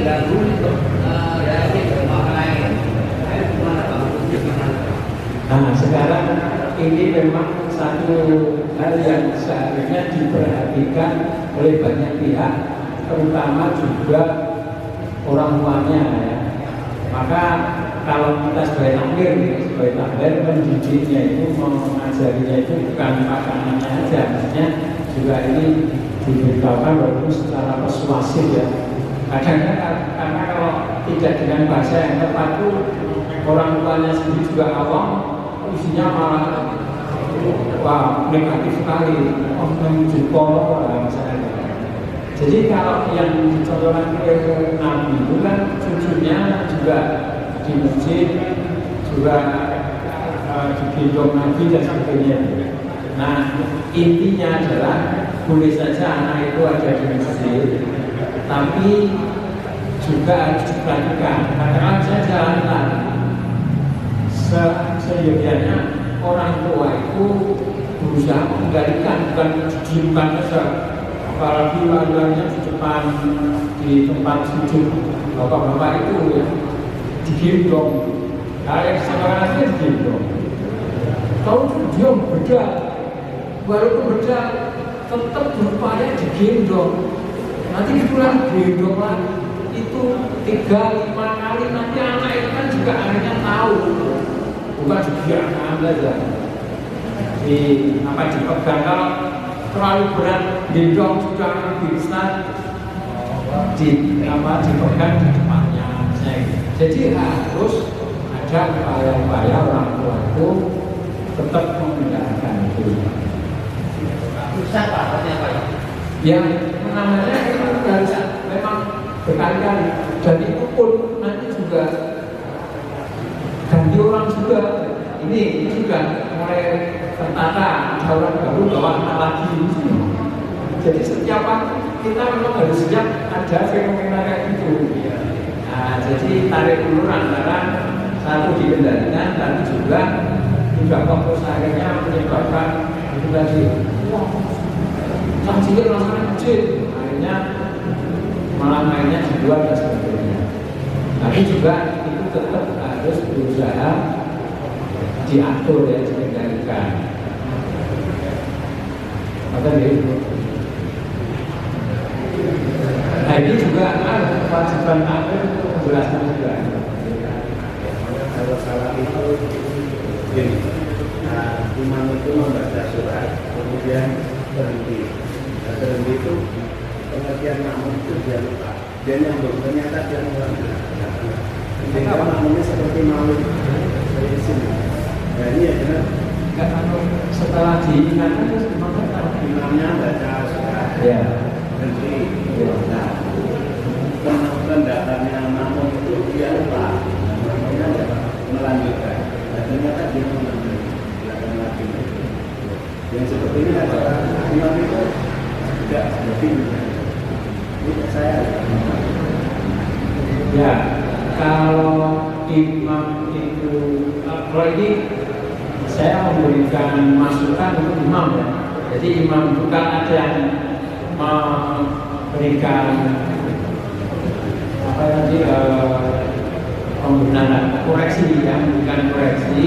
F: ganggu itu dari rumah lain.
E: Nah sekarang ini memang satu hal yang seharusnya diperhatikan oleh banyak pihak, terutama juga orang tuanya ya. Maka kalau kita sebagai takmir mendidiknya itu, mengajarinya itu bukan makanannya aja, maksudnya juga ini diberitahukan walaupun secara persuasif ya. Kadang-kadang karena kalau tidak dengan bahasa yang tepat itu orang tuanya sendiri juga awam, isinya malah wah negatif sekali, menuju kolok misalnya. Jadi kalau yang dicontohkan oleh Nabi itu kan cucunya juga di masjid, juga digendong Nabi dan sebagainya. Nah intinya adalah boleh saja anak itu ada di masjid, tapi juga harus diperhatikan. Kadang-kadang saya jalan seyogianya orang tua itu berusaha mengendalikan, bukan didiamkan saja. Apalagi laluannya di depan di tempat sujud bapak-bapak itu ya digendong. Nah yang sekarang aja digendong. Tahu dia beda, walaupun beda tetap berupaya digendong. Nanti pulang gendong lagi itu 3-5 kali, nanti anak itu kan juga akhirnya tahu, bukan dibiarkan saja di apa dipegang. Kalau terlalu berat gendong juga bisa dipegang di depannya. Jadi harus ada upaya-upaya orang tua itu tetap mengendalikan itu.
F: Susah Pak, apa ya?
E: Yang namanya itu harus memang berkali-kali, dan itu pun nanti juga ganti orang juga. Ini juga mulai tertata, ada orang baru bawa anak lagi. Jadi setiap waktu kita memang harus siap ada fenomena kayak gitu. Nah, jadi tarik ulur antara satu dikendalikan, tapi juga fokus akhirnya menyebabkan itu tadi. Cilik langsung kecil, akhirnya malah mainnya di luar dan sebagainya. Tapi juga itu tetap harus berusaha diatur dan dikendalikan. Maka itu. Nah ini juga kewajiban takmir untuk menjelaskan juga.
B: itu membaca surat, kemudian berhenti. Nah, berhenti itu pengertian makmum itu dia lupa. Dia nyambung, ternyata dia ngulang. Sehingga makmumnya seperti malu dari sini. Nah ini ya benar.
E: Enggak, setelah diingatkan terus
B: Imamnya baca surat,
E: ya.
B: berhenti. Nah, pendapatnya makmum itu dia lupa. Makmumnya melanjutkan. Nah, ternyata dia melanjutkan lagi. Yang seperti ini adalah imam itu tidak seperti ini. Ini saya.
E: Ya, kalau imam itu, kalau ini saya memberikan masukan untuk imam ya. Jadi imam itu kan ada yang memberikan apa tadi pembenaran koreksi, ya, memberikan koreksi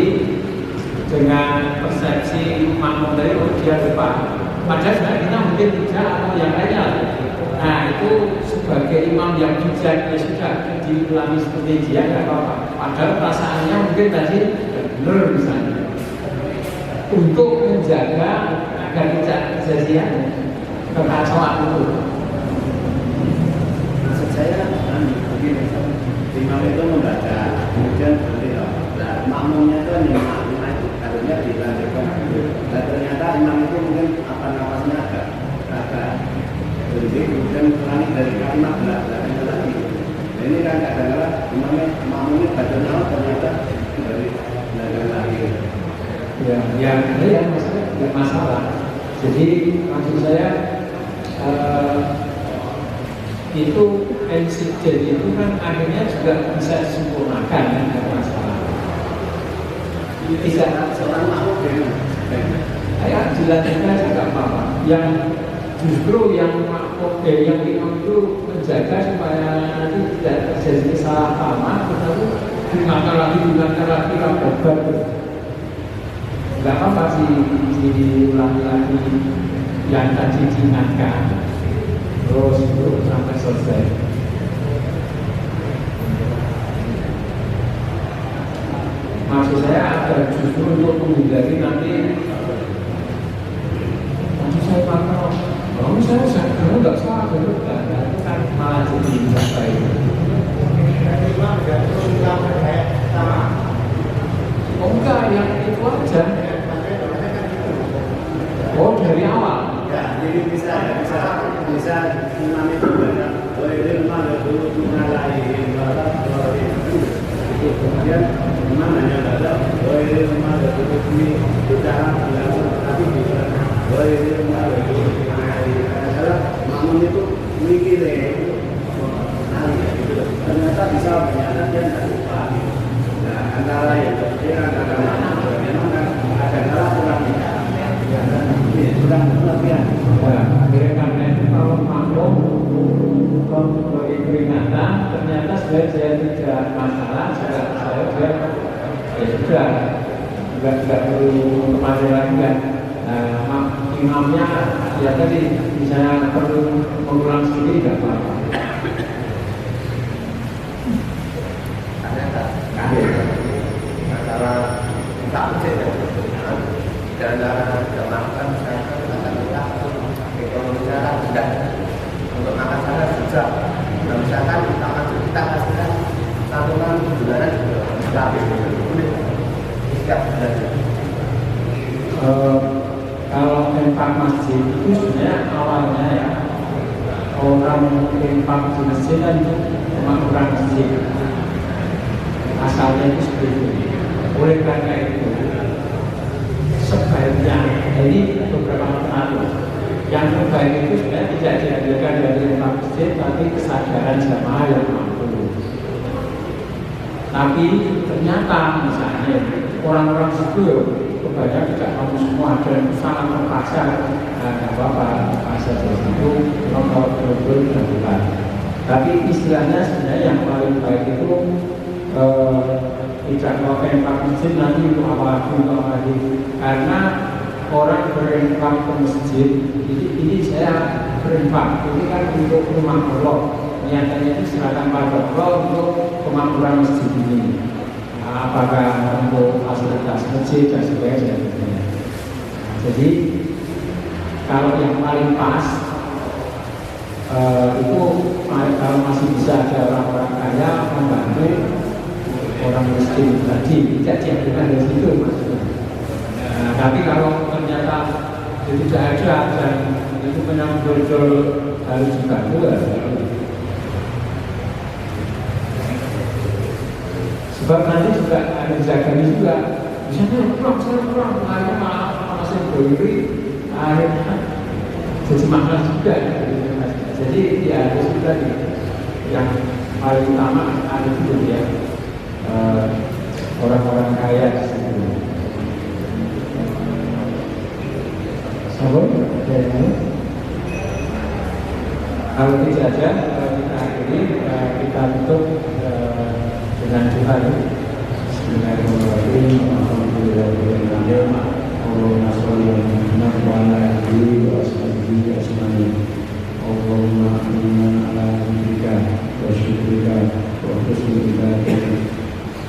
E: dengan persepsi makmum dari dia lupa. Padahal sebenarnya kita mungkin tidak atau yang lainnya. Nah itu sebagai imam yang bijak ya sudah diulangi seperti dia nggak apa-apa. Padahal perasaannya mungkin tadi benar misalnya. Untuk menjaga agar tidak kejadian kekacauan itu.
B: Maksud saya begini, imam itu membaca, kemudian berhenti. Nah, makmumnya itu nyimak itu harusnya dilanjutkan. Nah, ternyata imam itu mungkin apa nafasnya agak berhenti, kemudian ulangi dari kalimat belakang lagi. Nah, ini kan kadang-kadang makmumnya baca nafas ternyata dari belakang lagi.
E: Ya, yang masalah. Jadi maksud saya itu insiden itu kan akhirnya juga bisa disempurnakan kan, tidak masalah. Tidak
B: seorang makmum
E: saya dilanjutkan juga apa-apa. Yang justru yang makmum yang imam itu menjaga supaya nanti tidak terjadi kesalahpahaman, tetapi diingatkan lagi obat. Gak apa-apa sih diulangi lagi yang tadi diingatkan terus itu sampai selesai. Maksud saya ada justru untuk menghindari nanti saya pantau, saya kamu nggak salah itu kan malah jadi sampai. Oh enggak, yang itu aja. Oh dari awal.
B: Ya, jadi bisa imam itu banyak. Kemudian imam hanya baca itu cara tapi bisa adalah makmum itu mikir ternyata bisa banyak dia tidak lupa. Nah, antara yang terakhir antara makmum memang ada kurang latihan.
E: Akhirnya karena itu kalau makmum memberi peringatan ternyata saya tidak masalah, saya ya sudah tidak perlu kemarin lagi kan. Imamnya ya tadi misalnya perlu mengulang sendiri tidak apa-apa.
B: Antara takjil dan jamaahkan misalkan kita kalau misalkan tidak untuk makan sana susah. Nah, misalkan kita kasihkan santunan bulanan tapi tidak ada.
E: Kalau infak masjid itu sebenarnya awalnya ya orang infak di masjid kan itu cuma orang masjid asalnya itu seperti itu. Oleh karena itu sebaiknya ini beberapa alternatif. Yang terbaik itu sebenarnya tidak dihadirkan dari infak masjid tapi kesadaran jamaah yang mampu. Tapi ternyata misalnya orang-orang situ kebanyakan tidak mampu semua dan sangat terpaksa. Nah, tidak apa-apa, terpaksa dari situ nomor betul dilakukan. Tapi istilahnya sebenarnya yang paling baik itu tidak melakukan infak masjid nanti untuk apa lagi karena orang berinfak ke masjid ini saya berinfak ini kan untuk rumah Allah niatannya itu silakan pada Allah untuk kemakmuran masjid ini. Apakah untuk fasilitas masjid dan sebagainya. Jadi kalau yang paling pas itu kalau masih bisa ada orang-orang kaya membantu orang miskin tadi, tidak diambilkan dari situ maksudnya. Nah, tapi kalau ternyata itu tidak ada dan itu memang betul harus dibantu ya. Sebab nanti juga ada dijagani juga. Misalnya kurang, akhirnya malah masih beri, akhirnya jadi mahal juga. Jadi ya harus juga yang paling utama ada itu ya orang-orang kaya di situ. Sabar, kalau tidak ada kita akhiri, kita tutup dengan Tuhan. Bismillahirrahmanirrahim. Alhamdulillahirrahmanirrahim. Allahumma sholli ala nabiyyina wa ashabihi ajma'in. Allahumma inna ala dhikrika wa syukrika wa husni ibadatika.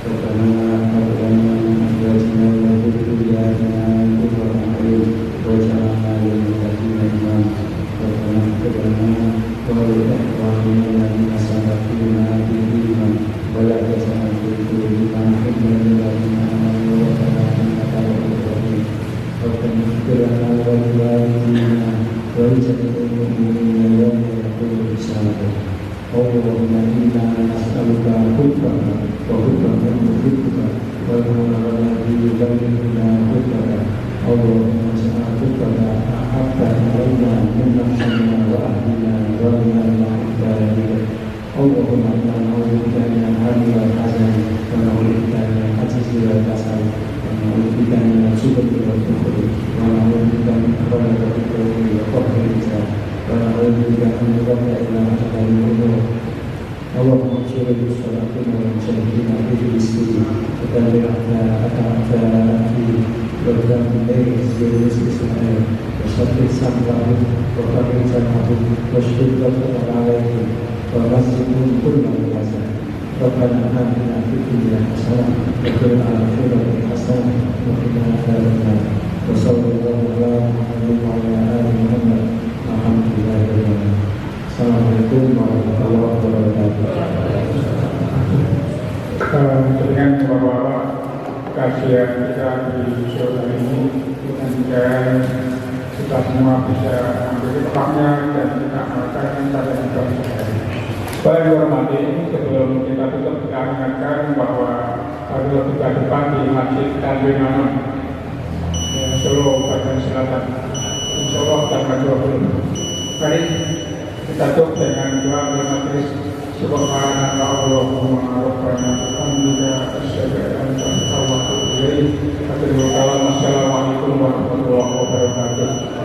E: Rabbana hab lana min azwajina wa dhurriyyatina qurrata a'yun waj'alna lil muttaqina imama. Rabbana ighfir lana wa li ikhwanina alladhina sabaquna bil iman wa la taj'al fi qulubina ghillan lil ladzina amanu rabbana innaka ra'ufur rahim. Rabbana ighfir lana wa li walidayna wa li jami'il mu'minina yawma yaqumul hisab. Allahumma inna nas'aluka hubbaka wa hubba man yuhibbuka wa hubba yuballighuna hubbaka. Allahumma ja'al hubbaka ahabba ilaina min nafsina wa ahlina wa min al-ma'ibadika. Allahumma inna na'udzubika min al-hammi wal hazani wa na'udzubika min al-'ajzi wal kasali wa na'udzubika min al-jubni wal bukhli wa na'udzubika min ghalabati ad-dayni wa qahri al-rijal wa na'udzubika min ghadabika al-umur. Allahumma ighfir li shurakaina wal mujahidina fi sabilik wa tabil a'da'aka fi program ini sejenis Ismail Wasatri Sambahu Wakabir Jamahu Wasyukur Alaihi Wa Masjidun Kurma Biasa Rabbana Atina Fi Dunya Hasanah Wa Fil Akhirati Hasanah Wa Qina Adzabannar. Wa sallallahu alaihi wa ala Muhammad. Alhamdulillah. Assalamualaikum warahmatullahi wabarakatuh.
A: Dengan bapak-bapak kajian kita di sore ini, dan kita semua bisa mengambil tempatnya dan kita melakukan pada ibadah sehari. Baik dihormati, sebelum kita tutup kita ingatkan bahwa pada tiga depan di Masjid Tanjung Manon, Solo bagian selatan, Insya Allah tanggal 20. Mari kita tutup dengan doa bermajelis. Subhanallahumma rabbana bihamdika asyhadu an la ilaha illa anta astaghfiruka wa atubu ilaik. Assalamualaikum warahmatullahi wabarakatuh.